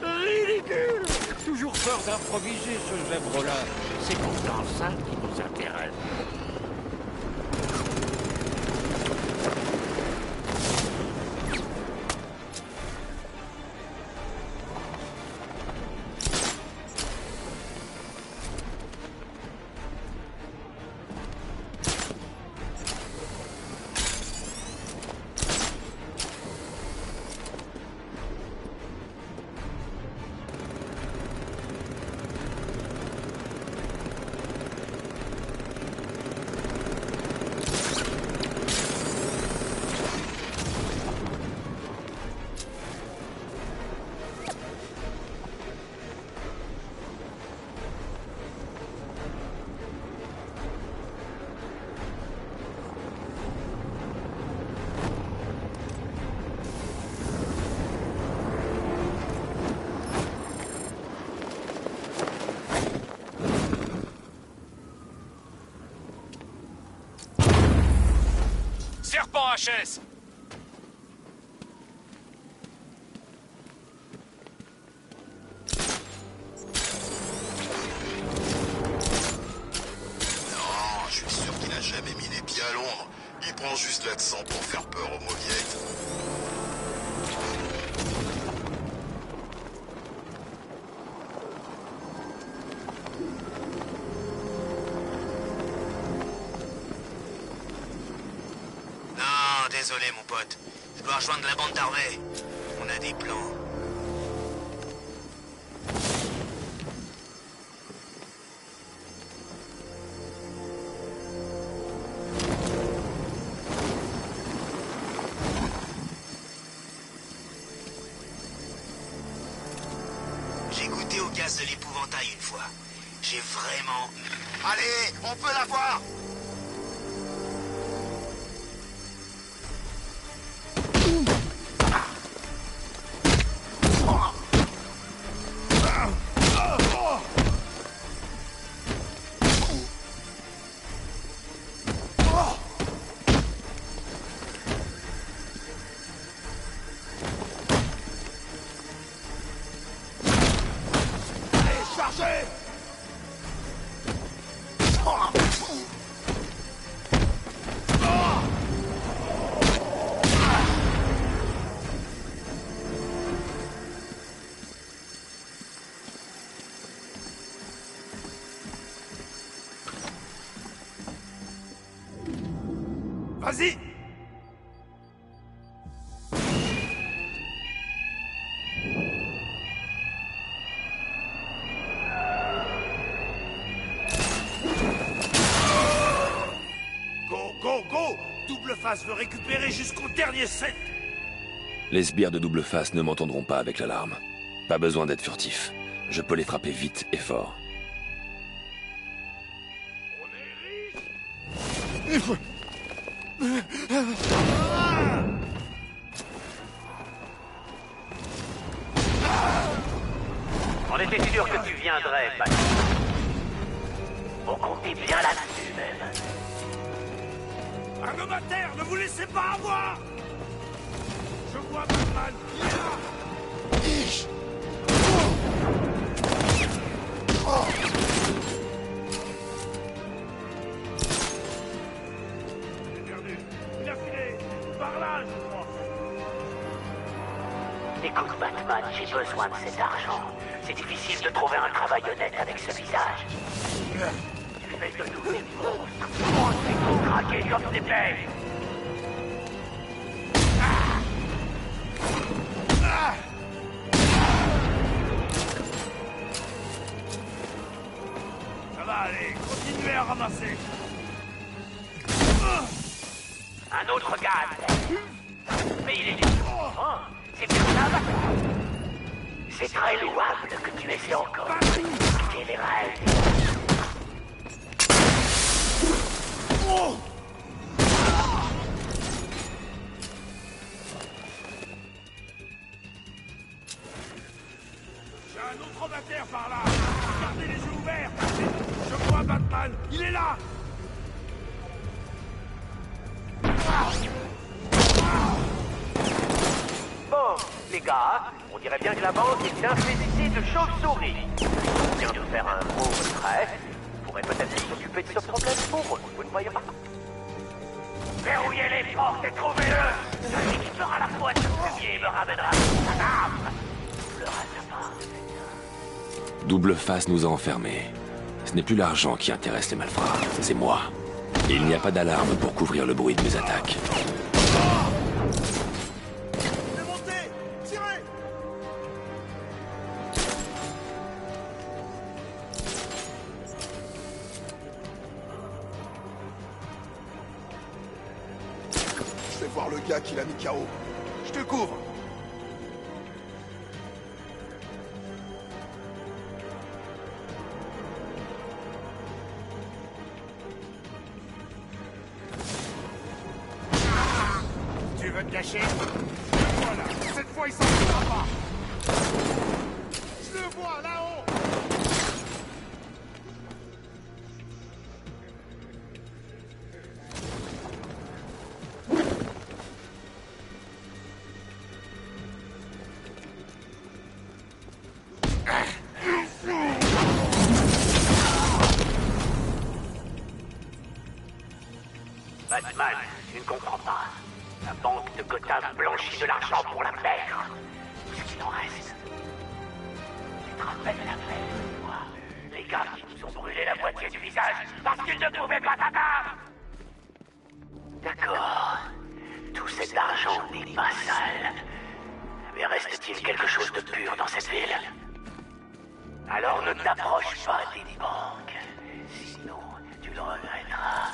ridicule. Toujours peur d'improviser ce zèbre-là. C'est pourtant ça qui nous intéresse. Serpent HS! Non, je suis sûr qu'il a jamais mis les pieds à Londres. Il prend juste l'accent pour faire peur aux mauviettes. Désolé, mon pote. Je dois rejoindre la bande d'Harvey. On a des plans. gaz de l'épouvantail une fois. J'ai vraiment... Allez, on peut l'avoir. Vas-y! Go! Double Face veut récupérer jusqu'au dernier set! Les sbires de Double Face ne m'entendront pas avec l'alarme. Pas besoin d'être furtif. Je peux les frapper vite et fort. On était sûr que tu viendrais, Batman. On comptait bien là-dessus, même. Argomater, ne vous laissez pas avoir! Je vois Batman, il est là! Il est perdu. Il a filé. Par là, je crois. Écoute, Batman, j'ai besoin de cet argent. C'est difficile de trouver un travail honnête avec ce visage. Tu fais de nous des monstres. On fait tout craquer comme des bêtes. Ça va aller, continuez à ramasser. Un autre gars. Mais il est du oh, c'est bien ça, Batman. C'est très louable que tu essaies encore de critiquer les règles. Oh! J'ai un autre bataire par là. Gardez les yeux ouverts. Je vois Batman. Il est là. Bon, les gars, on dirait bien que la bande est infestée de chauves-souris. On vient de faire un gros retrait. On pourrait peut-être s'occuper de ce problème pour eux, vous ne voyez pas? Verrouillez les portes et trouvez-le! Celui qui fera la foi de ce fumier me ramènera son cadavre! Le reste pas. Double Face nous a enfermés. Ce n'est plus l'argent qui intéresse les malfrats, c'est moi. Et il n'y a pas d'alarme pour couvrir le bruit de mes attaques. Je vais voir le gars qui l'a mis KO. Je te couvre. Tu veux te cacher? Voilà, cette fois il s'en sortira pas. Je le vois là-haut. Batman, tu ne comprends pas. La banque de Gotham blanchit de l'argent pour la perdre. Tout ce qu'il en reste. Tu te rappelles l'affaire, moi? Les gars qui nous ont brûlé la moitié du visage parce qu'ils ne pouvaient pas t'atteindre. D'accord. Tout cet argent n'est pas sale. Mais reste-t-il quelque chose de pur dans cette ville? Alors ne t'approche pas des banques. Sinon, tu le regretteras.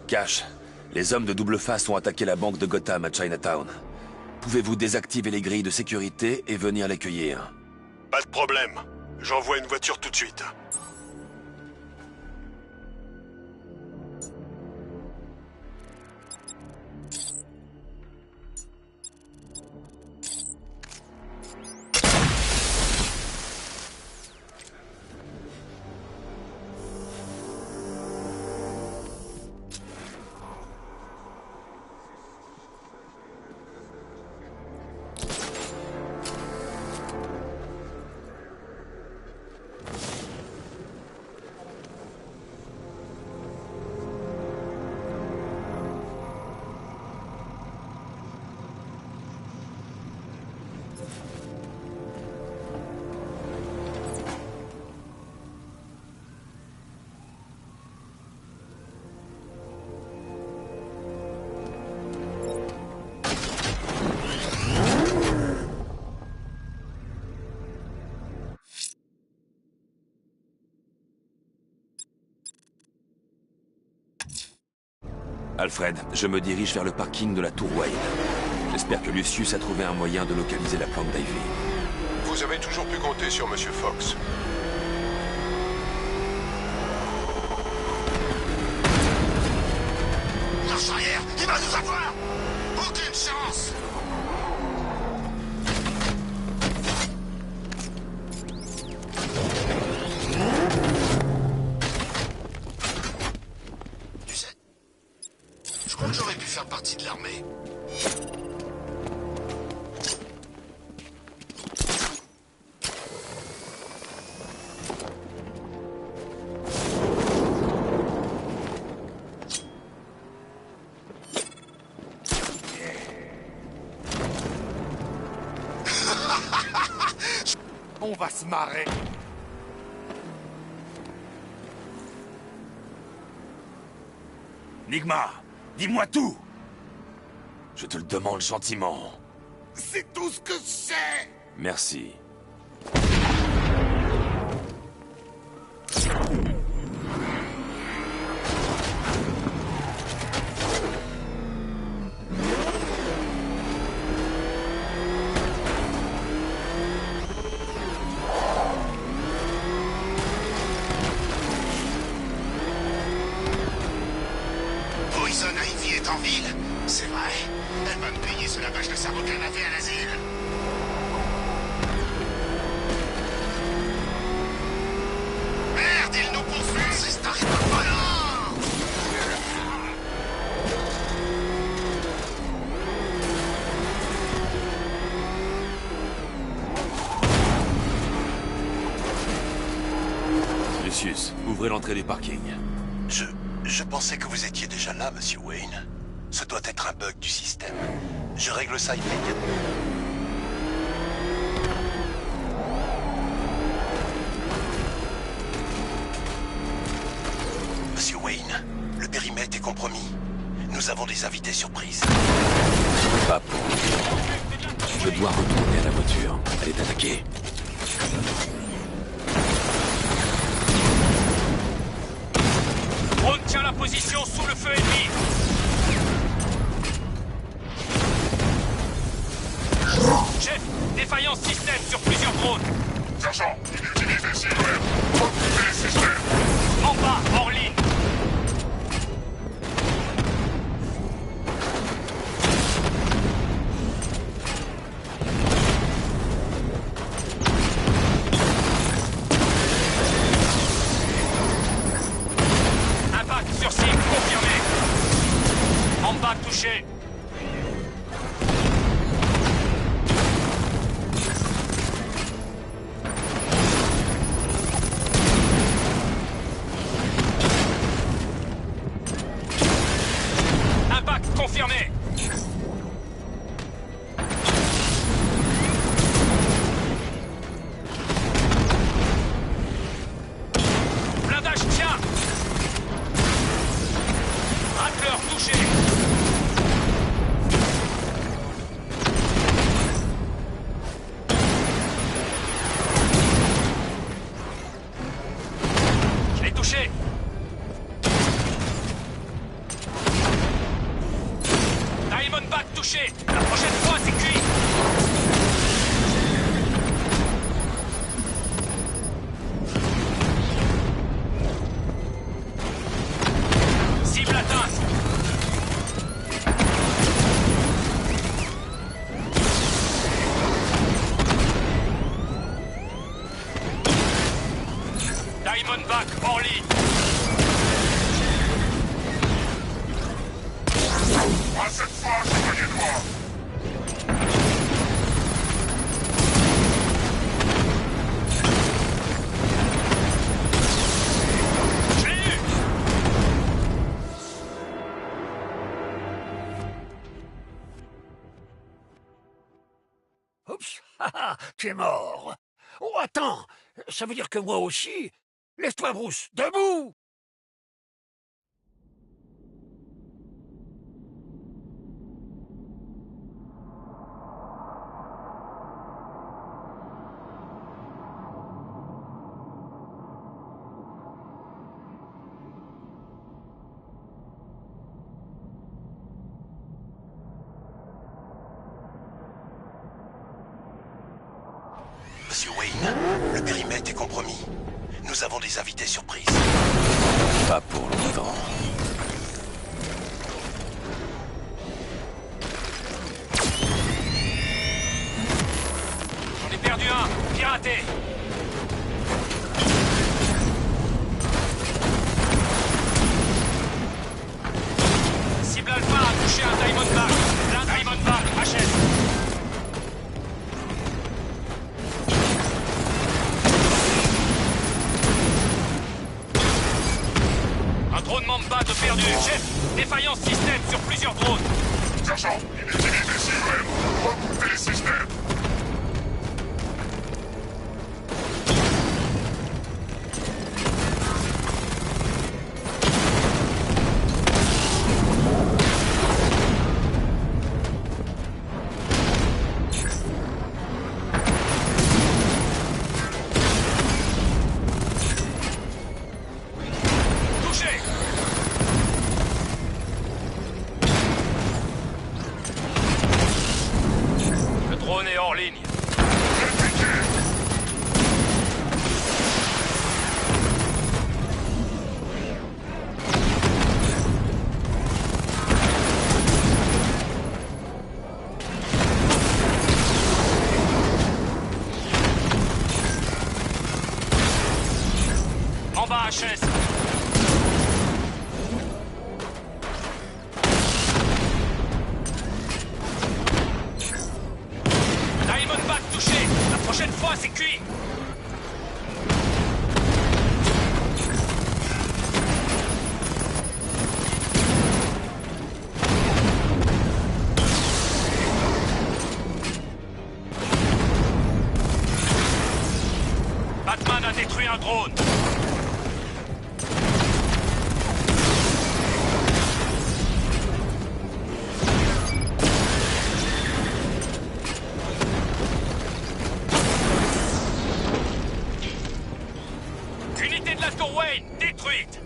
Cash, les hommes de Double Face ont attaqué la banque de Gotham à Chinatown. Pouvez-vous désactiver les grilles de sécurité et venir les cueillir? Pas de problème. J'envoie une voiture tout de suite. Alfred, je me dirige vers le parking de la Tour Wayne. J'espère que Lucius a trouvé un moyen de localiser la planque d'Ivy. Vous avez toujours pu compter sur Monsieur Fox. Marche arrière, il va nous avoir! Aucune chance! Tu sais, je crois que j'aurais pu faire partie de l'armée. On va se marrer. Nigma, dis-moi tout! Je te le demande gentiment. C'est tout ce que je sais! Merci. Poison Ivy est en ville. C'est vrai. Elle va me payer ce lavage de cerveau qu'elle avait à l'asile. Merde, il nous poursuit. C'est Starry Volant. Lucius, ouvrez l'entrée du parking. Je pensais que vous étiez déjà là, Monsieur Wayne. Ce doit être un bug du système. Je règle ça immédiatement. Monsieur Wayne, le périmètre est compromis. Nous avons des invités surprises. Pas pour. Je dois retourner à la voiture. Elle est attaquée. Drone tient la position sous le feu ennemi. Chef, défaillance système sur plusieurs drones. Sergent, il utilise des silhouettes. Regroupez les systèmes. En bas, hors ligne. Impact sur cible, confirmé. En bas, touché. Impact confirmé. Blindage tient. Rappeleur touché. Je l'ai touché. touché. La prochaine fois, c'est cuit. Cible atteinte. Diamondback hors ligne. À cette fois, chevalier noir. Je l'ai eu. Oups, tu es mort. Oh, attends, ça veut dire que moi aussi. Lève-toi, Bruce, debout! Monsieur Wayne, le périmètre est compromis. Nous avons des invités surprises. Pas pour longtemps. J'en ai perdu un. Piraté. Cible Alpha a touché un Diamondback. L'un Diamondback, HS. Un drone Mamba de perdu. Chef, défaillance système sur plusieurs drones. Sergent, il utilise les CEM. Recoupez les systèmes. Drone est hors ligne. En bas, HS. Diamondback touché. La prochaine fois, c'est cuit. Batman a détruit un drone. Unité de la tour Wayne, détruite.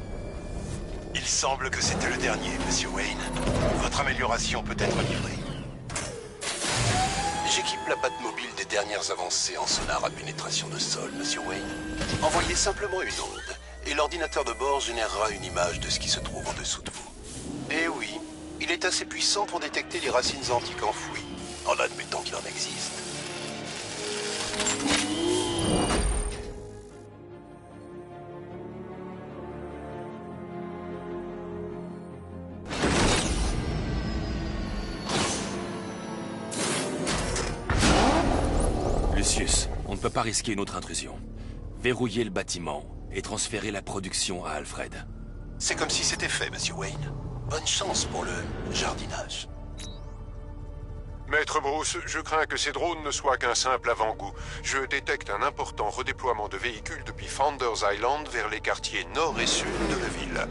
Il semble que c'était le dernier, Monsieur Wayne. Votre amélioration peut être livrée. J'équipe la Batmobile des dernières avancées en sonar à pénétration de sol, Monsieur Wayne. Envoyez simplement une onde, et l'ordinateur de bord générera une image de ce qui se trouve en dessous de vous. Et oui, il est assez puissant pour détecter les racines antiques enfouies, en admettant qu'il en existe. Lucius, on ne peut pas risquer une autre intrusion. Verrouillez le bâtiment et transférer la production à Alfred. C'est comme si c'était fait, Monsieur Wayne. Bonne chance pour le jardinage. Maître Bruce, je crains que ces drones ne soient qu'un simple avant-goût. Je détecte un important redéploiement de véhicules depuis Founders Island vers les quartiers nord et sud de la ville.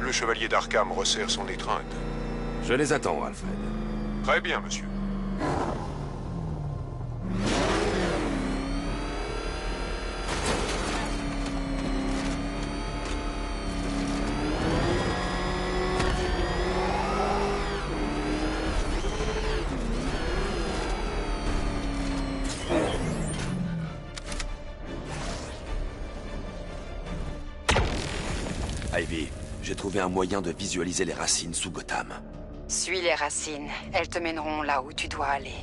Le chevalier d'Arkham resserre son étreinte. Je les attends, Alfred. Très bien, monsieur. Ivy, j'ai trouvé un moyen de visualiser les racines sous Gotham. Suis les racines. Elles te mèneront là où tu dois aller.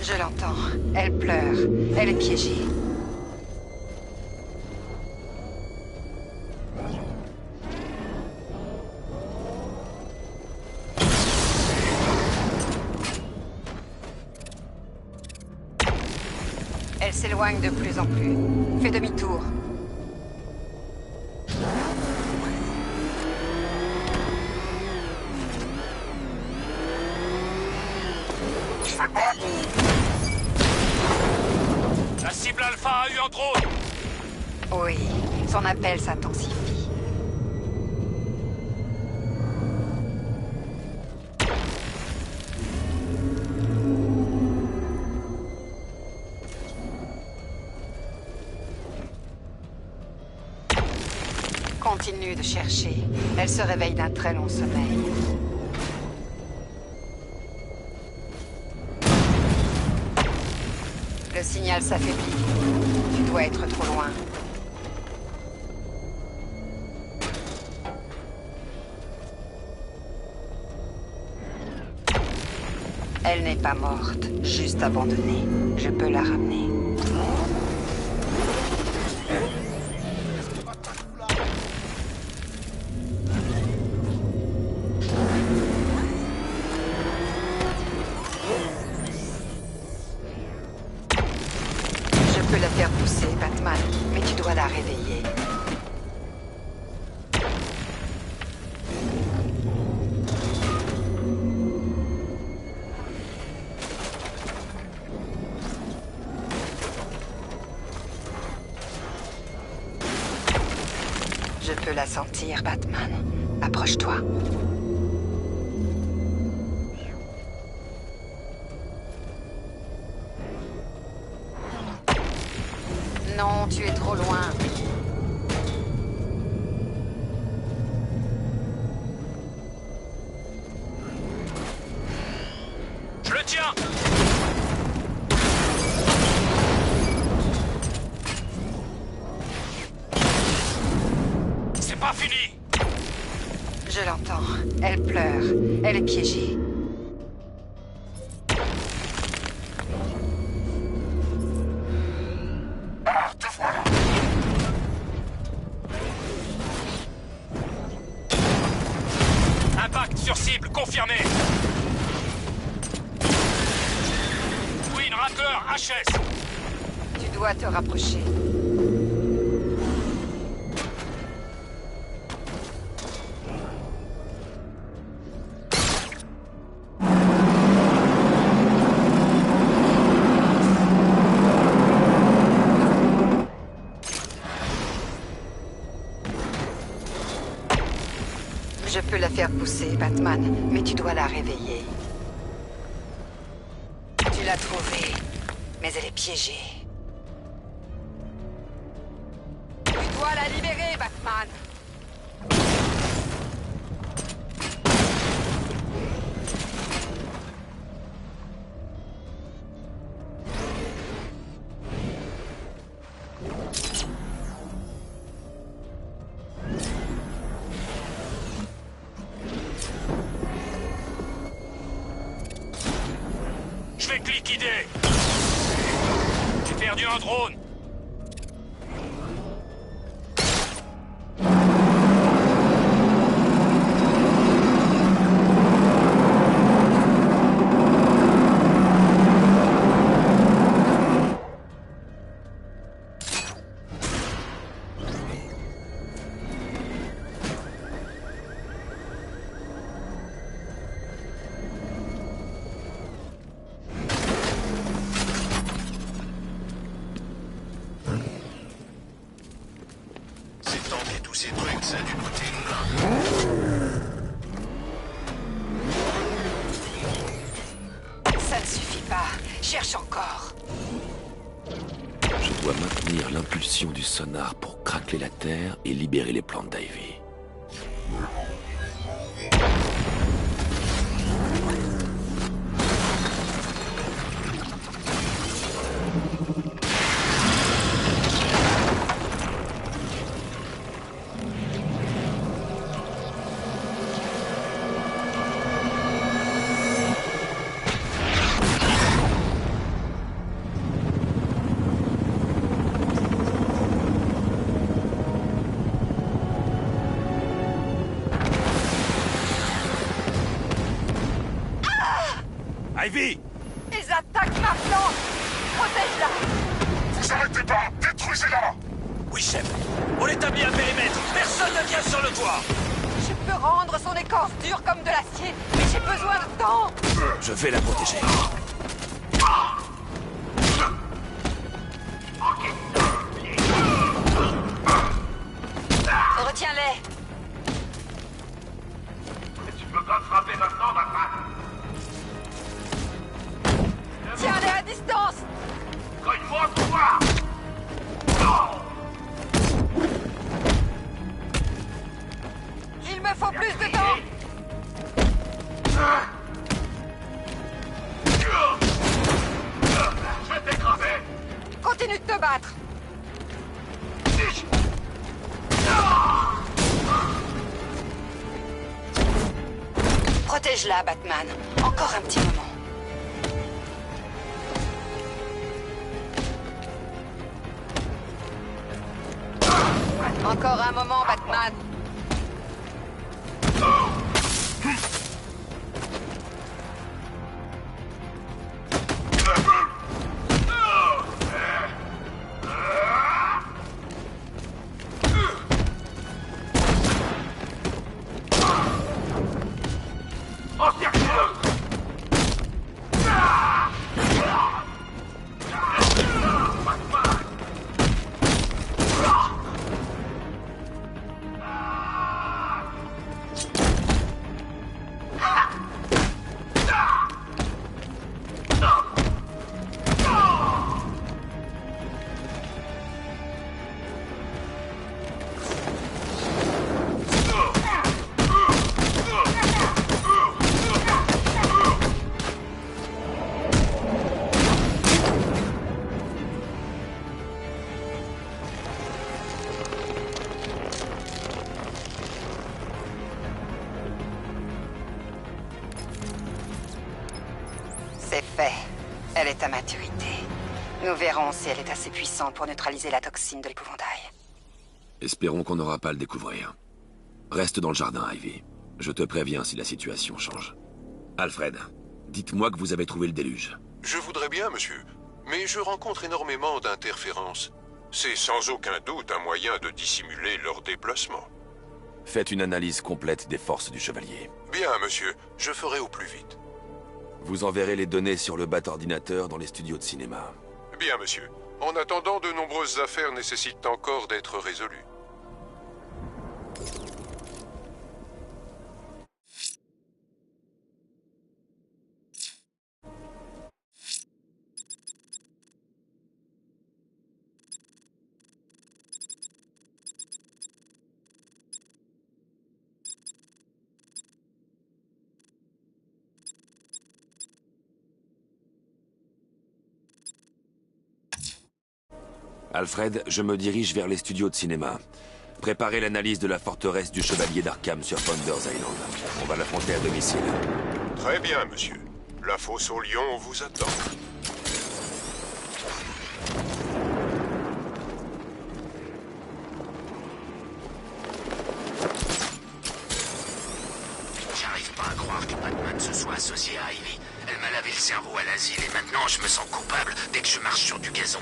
Je l'entends. Elle pleure. Elle est piégée. Elle s'éloigne de plus en plus. Fais demi-tour. La cible Alpha a eu un drone. Oui, son appel s'intensifie. Continue de chercher. Elle se réveille d'un très long sommeil. Le signal s'affaiblit. Tu dois être trop loin. Elle n'est pas morte, juste abandonnée. Je peux la ramener. Je peux la faire pousser, Batman, mais tu dois la réveiller. Je peux la sentir, Batman. Approche-toi. Non, tu es trop loin. Je le tiens. C'est pas fini. Je l'entends. Elle pleure. Elle est piégée. Impact sur cible, confirmé. Twin Raptor, HS. Tu dois te rapprocher. Je peux la faire pousser, Batman, mais tu dois la réveiller. Tu l'as trouvée, mais elle est piégée. Tu dois la libérer, Batman. Je vais te liquider. J'ai perdu un drone. Ces trucs, ça a dû coûter une blinde. Ça ne suffit pas. Cherche encore. Je dois maintenir l'impulsion du sonar pour craquer la terre et libérer les plantes d'Ivy. Ivy! Ils attaquent ma flanc! Protège-la! Vous arrêtez pas! Détruisez-la! Oui, chef. On établit un périmètre. Personne ne vient sur le toit. Je peux rendre son écorce dure comme de l'acier, mais j'ai besoin de temps! Je vais la protéger. Retiens-les! Tu peux pas frapper maintenant, Batman! Tiens-les à distance! Cogne-moi, toi! Il me faut plus de temps! Je vais t'écraser! Continue de te battre! Protège-la, Batman. Encore un petit moment. Encore un moment, Batman. C'est fait. Elle est à maturité. Nous verrons si elle est assez puissante pour neutraliser la toxine de l'épouvantail. Espérons qu'on n'aura pas à le découvrir. Reste dans le jardin, Ivy. Je te préviens si la situation change. Alfred, dites-moi que vous avez trouvé le déluge. Je voudrais bien, monsieur, mais je rencontre énormément d'interférences. C'est sans aucun doute un moyen de dissimuler leur déplacement. Faites une analyse complète des forces du Chevalier. Bien, monsieur, je ferai au plus vite. Vous enverrez les données sur le bat-ordinateur dans les studios de cinéma. Bien, monsieur. En attendant, de nombreuses affaires nécessitent encore d'être résolues. Alfred, je me dirige vers les studios de cinéma. Préparez l'analyse de la forteresse du Chevalier d'Arkham sur Founders Island. On va l'affronter à domicile. Très bien, monsieur. La fosse au lion vous attend. J'arrive pas à croire que Batman se soit associé à Ivy. Elle m'a lavé le cerveau à l'asile et maintenant je me sens coupable dès que je marche sur du gazon.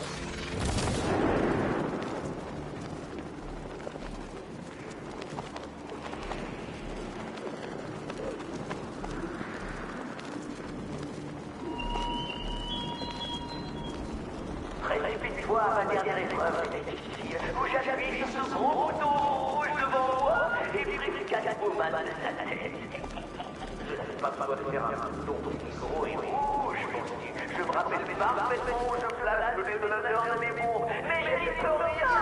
Précipite-toi à ma dernière épreuve difficile, où j'appuie sur ce gros bouton rouge devant moi et pris Catwoman de sa tête. Je n'avais pas besoin de faire un bouton aussi gros et rouge. Je me rappelle parfaitement où je place le détonateur de mes bombes, mais je n'y peux rien.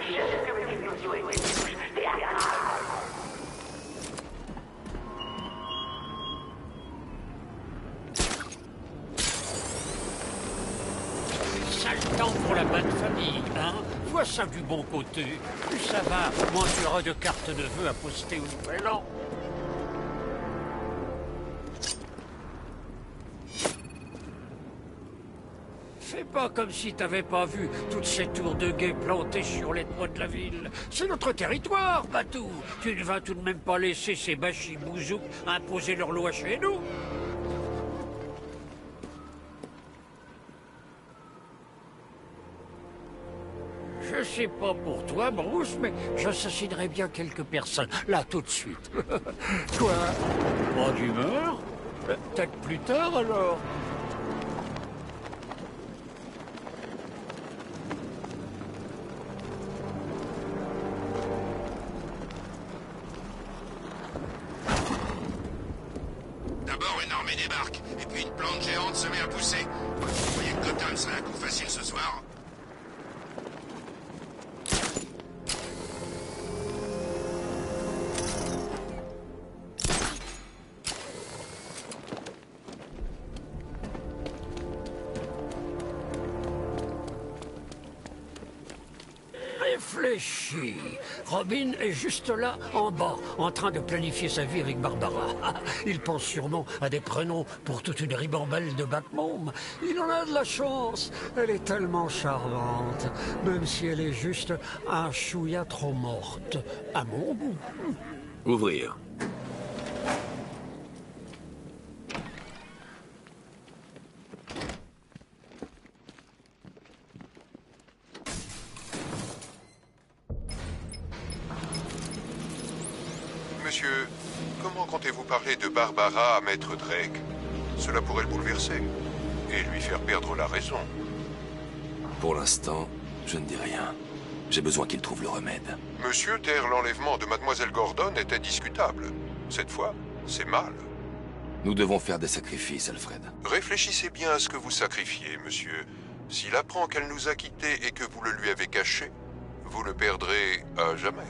J'aime que mes explosions aient des touches théâtrales. Sale temps pour la bonne famille, hein? Vois ça du bon côté. Plus ça va, moins tu auras de cartes de vœux à poster au nouvel an. Fais pas comme si t'avais pas vu toutes ces tours de guet plantées sur les toits de la ville. C'est notre territoire, Batou. Tu ne vas tout de même pas laisser ces bachibouzouks imposer leur loi chez nous. Je sais pas pour toi, Bruce, mais j'assassinerais bien quelques personnes, là, tout de suite. Quoi? Pas d'humeur? Peut-être plus tard, alors? D'abord, une armée débarque, et puis une plante géante se met à pousser. Vous croyez que Gotham serait un coup facile ce soir? Réfléchis. Robin est juste là, en bas, en train de planifier sa vie avec Barbara. Il pense sûrement à des prénoms pour toute une ribambelle de Batman. Il en a de la chance. Elle est tellement charmante, même si elle est juste un chouïa trop morte, à mon goût. Ouvrir. Monsieur, comment comptez-vous parler de Barbara à Maître Drake? Cela pourrait le bouleverser et lui faire perdre la raison. Pour l'instant, je ne dis rien. J'ai besoin qu'il trouve le remède. Monsieur Terre, l'enlèvement de Mademoiselle Gordon était discutable. Cette fois, c'est mal. Nous devons faire des sacrifices, Alfred. Réfléchissez bien à ce que vous sacrifiez, monsieur. S'il apprend qu'elle nous a quittés et que vous le lui avez caché, vous le perdrez à jamais.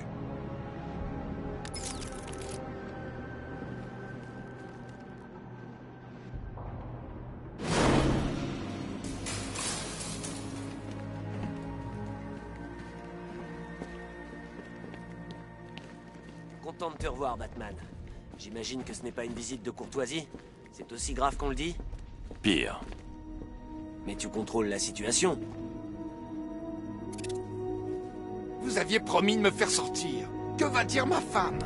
Content de te revoir, Batman. J'imagine que ce n'est pas une visite de courtoisie. C'est aussi grave qu'on le dit? Pire. Mais tu contrôles la situation. Vous aviez promis de me faire sortir. Que va dire ma femme?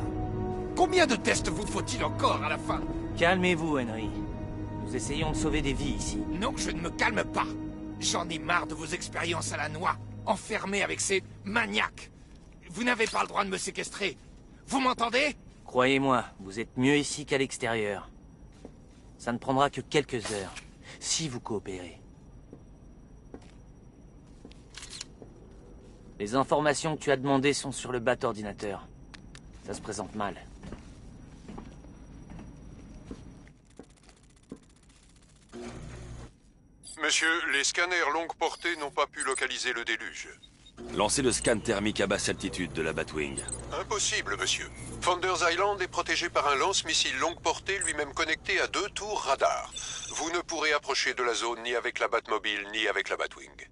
Combien de tests vous faut-il encore à la fin? Calmez-vous, Henry. Nous essayons de sauver des vies ici. Non, je ne me calme pas. J'en ai marre de vos expériences à la noix, enfermé avec ces maniaques. Vous n'avez pas le droit de me séquestrer. Vous m'entendez? Croyez-moi, vous êtes mieux ici qu'à l'extérieur. Ça ne prendra que quelques heures, si vous coopérez. Les informations que tu as demandées sont sur le bat ordinateur. Ça se présente mal. Monsieur, les scanners longue portée n'ont pas pu localiser le déluge. Lancez le scan thermique à basse altitude de la Batwing. Impossible, monsieur. Founders Island est protégé par un lance-missile longue portée lui-même connecté à 2 tours radar. Vous ne pourrez approcher de la zone ni avec la Batmobile ni avec la Batwing.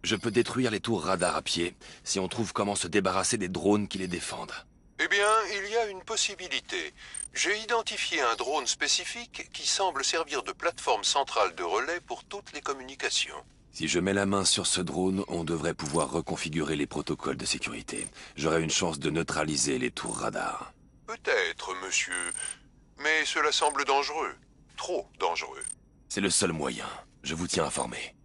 Je peux détruire les tours radar à pied si on trouve comment se débarrasser des drones qui les défendent. Eh bien, il y a une possibilité. J'ai identifié un drone spécifique qui semble servir de plateforme centrale de relais pour toutes les communications. Si je mets la main sur ce drone, on devrait pouvoir reconfigurer les protocoles de sécurité. J'aurai une chance de neutraliser les tours radar. Peut-être, monsieur. Mais cela semble dangereux. Trop dangereux. C'est le seul moyen. Je vous tiens informé.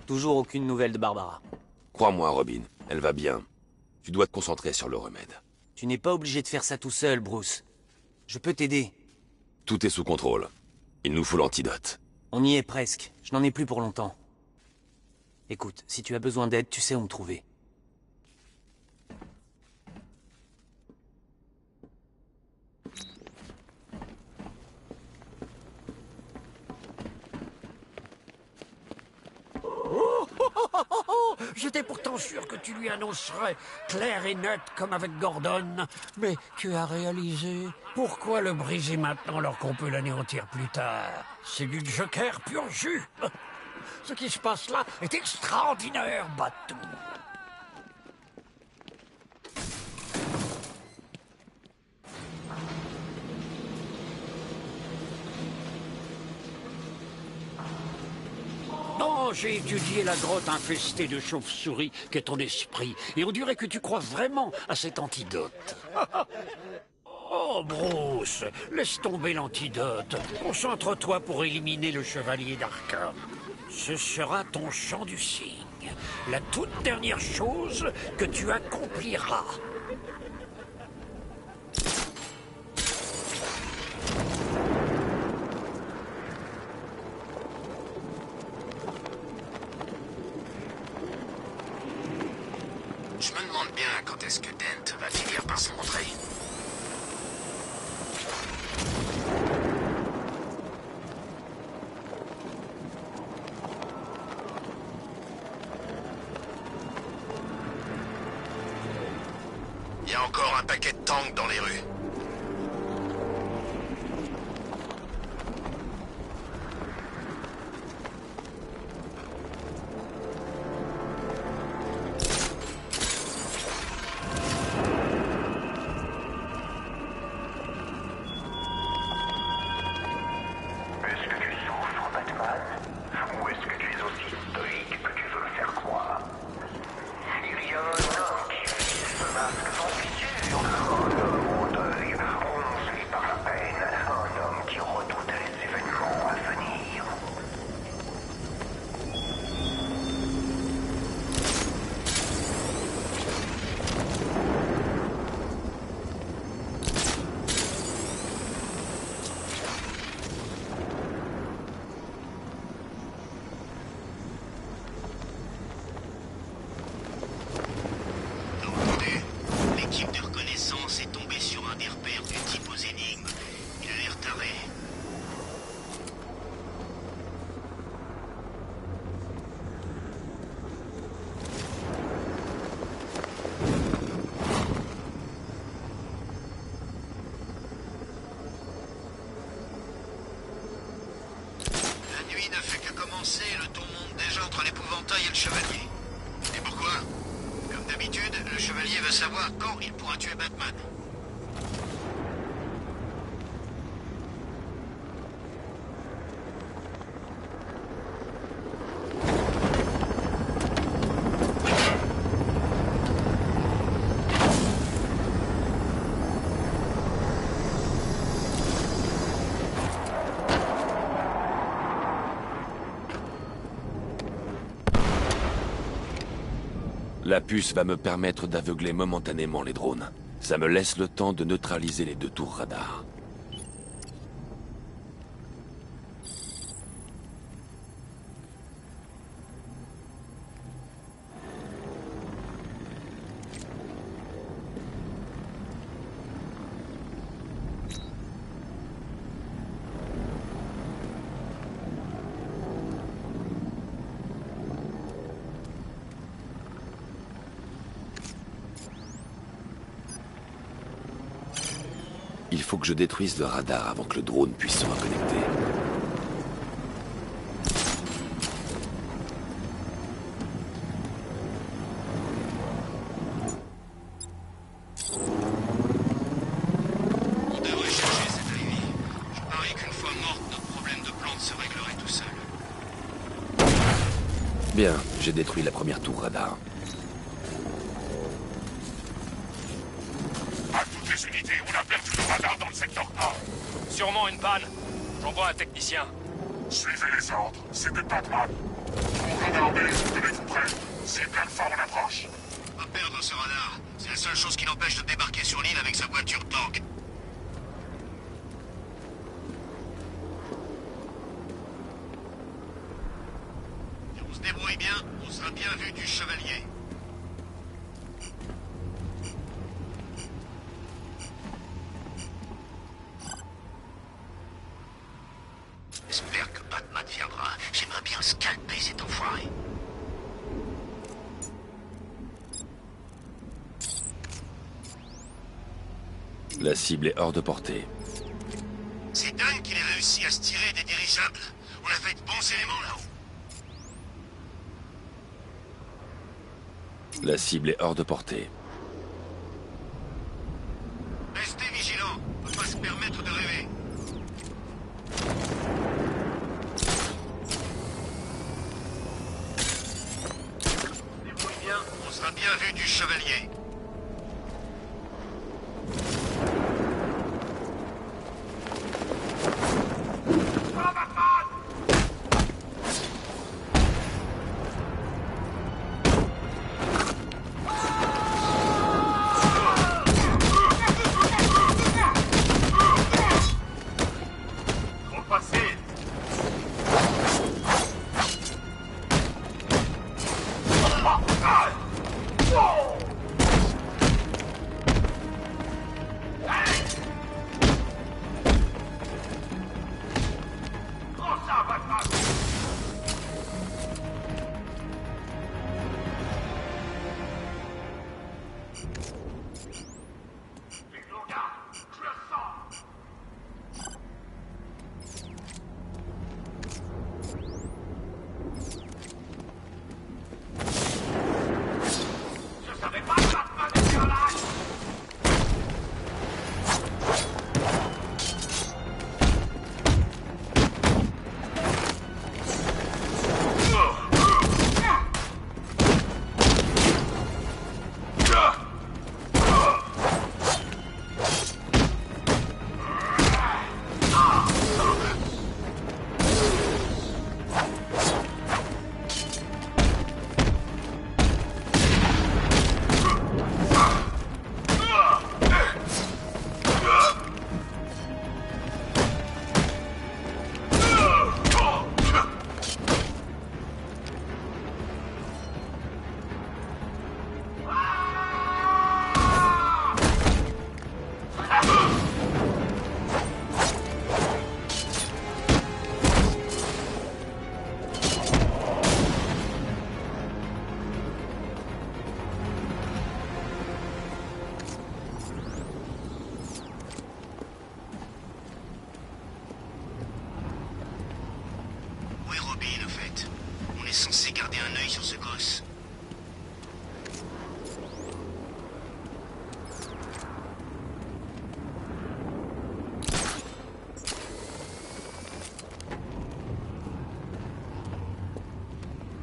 Toujours aucune nouvelle de Barbara. Crois-moi, Robin. Elle va bien. Tu dois te concentrer sur le remède. Tu n'es pas obligé de faire ça tout seul, Bruce. Je peux t'aider. Tout est sous contrôle. Il nous faut l'antidote. On y est presque. Je n'en ai plus pour longtemps. Écoute, si tu as besoin d'aide, tu sais où me trouver. J'étais pourtant sûr que tu lui annoncerais clair et net comme avec Gordon. Mais tu as réalisé. Pourquoi le briser maintenant alors qu'on peut l'anéantir plus tard? C'est du Joker pur jus. Ce qui se passe là est extraordinaire, Batou. Non, j'ai étudié la grotte infestée de chauves-souris qu'est ton esprit, et on dirait que tu crois vraiment à cet antidote. Oh, Bruce, laisse tomber l'antidote. Concentre-toi pour éliminer le chevalier d'Arkham. Ce sera ton chant du cygne, la toute dernière chose que tu accompliras. Je me demande bien quand est-ce que Dent va finir par se montrer. Il y a encore un paquet de tanks dans les rues. Le ton monte déjà entre l'épouvantail et le chevalier. Et pourquoi? Comme d'habitude, le chevalier veut savoir quand il pourra tuer Batman. La puce va me permettre d'aveugler momentanément les drones. Ça me laisse le temps de neutraliser les 2 tours radar. Il faut que je détruise le radar avant que le drone puisse se reconnecter. On devrait chercher cette Ivy. Je parie qu'une fois morte, notre problème de plante se réglerait tout seul. Bien, j'ai détruit la première tour radar. Sûrement une panne. J'envoie un technicien. Suivez les ordres, c'est de Batman. Tour radar B, tenez-vous prêts. Cible Alpha en approche. Pas perdre ce radar. C'est la seule chose qui l'empêche de débarquer sur l'île avec sa voiture tank. Si on se débrouille bien, on sera bien vu du chevalier. J'espère que Batman viendra. J'aimerais bien scalper cet enfoiré. La cible est hors de portée. C'est dingue qu'il ait réussi à se tirer des dirigeables. On avait de bons éléments là-haut. La cible est hors de portée. Restez vigilants. On peut pas se permettre de rêver. Débrouille bien, on sera bien vu du chevalier.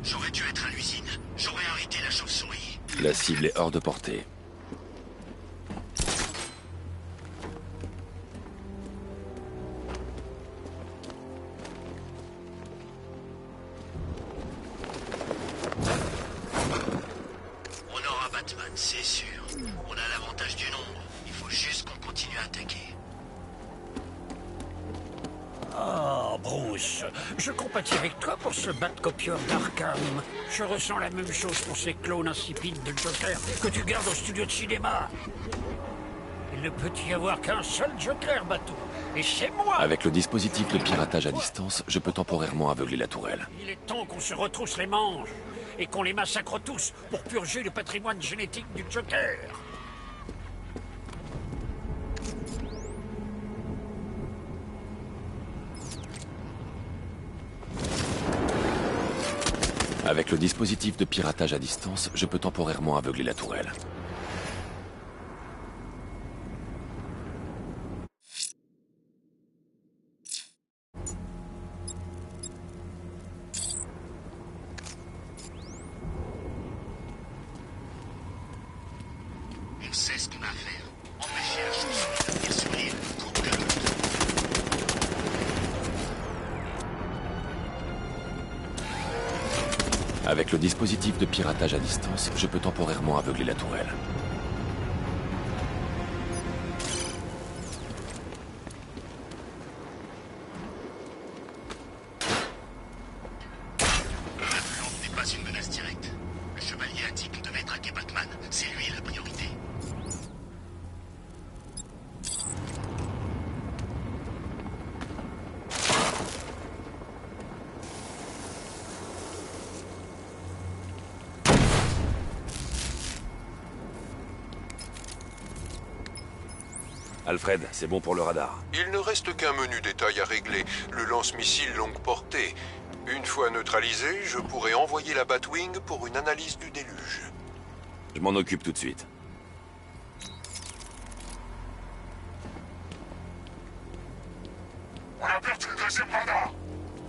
J'aurais dû être à l'usine. J'aurais arrêté la chauve-souris. La cible est hors de portée. On aura Batman, c'est sûr. On a l'avantage du nombre. Il faut juste qu'on continue à attaquer. Oh, Bruce, je compatis avec toi pour ce Batcopieur d'Arkham. Je ressens la même chose pour ces clones insipides de Joker que tu gardes au studio de cinéma. Il ne peut y avoir qu'un seul Joker, Bateau, et c'est moi. Avec le dispositif de piratage à distance, je peux temporairement aveugler la tourelle. Il est temps qu'on se retrousse les manches et qu'on les massacre tous pour purger le patrimoine génétique du Joker. Avec le dispositif de piratage à distance, je peux temporairement aveugler la tourelle. On sait ce qu'on a à faire. Empêcher la chauve-souris de venir sur l'île, coûte que coûte. Avec le dispositif de piratage à distance, je peux temporairement aveugler la tourelle. La plante n'est pas une menace directe. Le chevalier a dit qu'on devait traquer Batman. C'est lui la priorité. Alfred, c'est bon pour le radar. Il ne reste qu'un menu détail à régler, le lance-missile longue portée. Une fois neutralisé, je pourrai envoyer la Batwing pour une analyse du déluge. Je m'en occupe tout de suite. On a perdu le deuxième radar.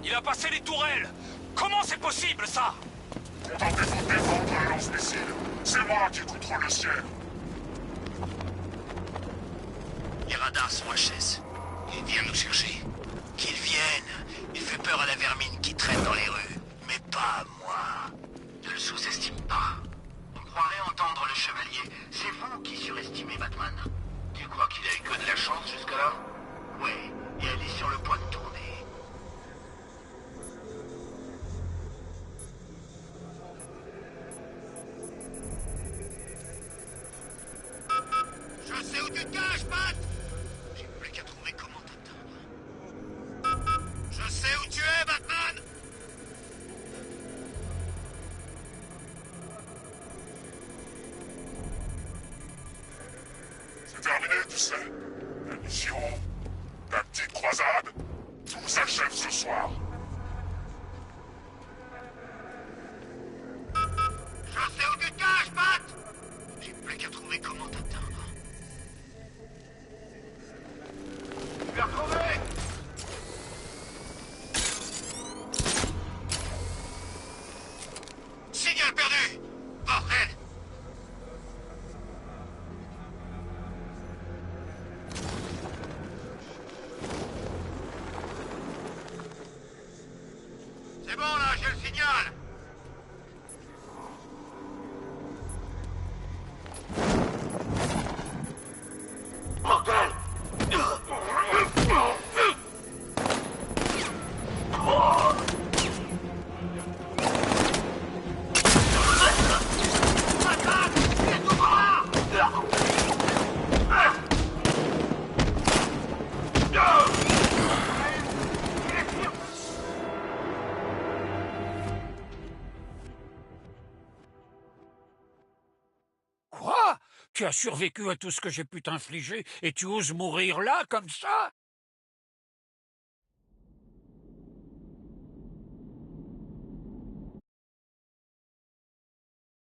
Il a passé les tourelles. Comment c'est possible, ça? Contentez-vous de défendre le lance-missile. C'est moi qui contrôle le ciel. Les radars sont HS. Qu'ils viennent nous chercher. Qu'ils viennent. Il fait peur à la vermine qui traîne dans les rues. Mais pas à moi. Ne le sous-estime pas. On croirait entendre le chevalier. C'est vous qui surestimez Batman. Tu crois qu'il a eu que de la chance jusque-là? Ouais, et elle est sur le point de tourner. Je sais où tu te caches, Bat! J'ai plus qu'à trouver comment t'atteindre. Je sais où tu es, Batman! C'est terminé, tu sais. La mission, la petite croisade, tout s'achève ce soir. Je sais où tu te caches, Bat! J'ai plus qu'à trouver comment t'atteindre. Tu l'as retrouvé! Signal perdu! Bordel! C'est bon là, j'ai le signal! Bordel! Quoi? Tu as survécu à tout ce que j'ai pu t'infliger et tu oses mourir là, comme ça?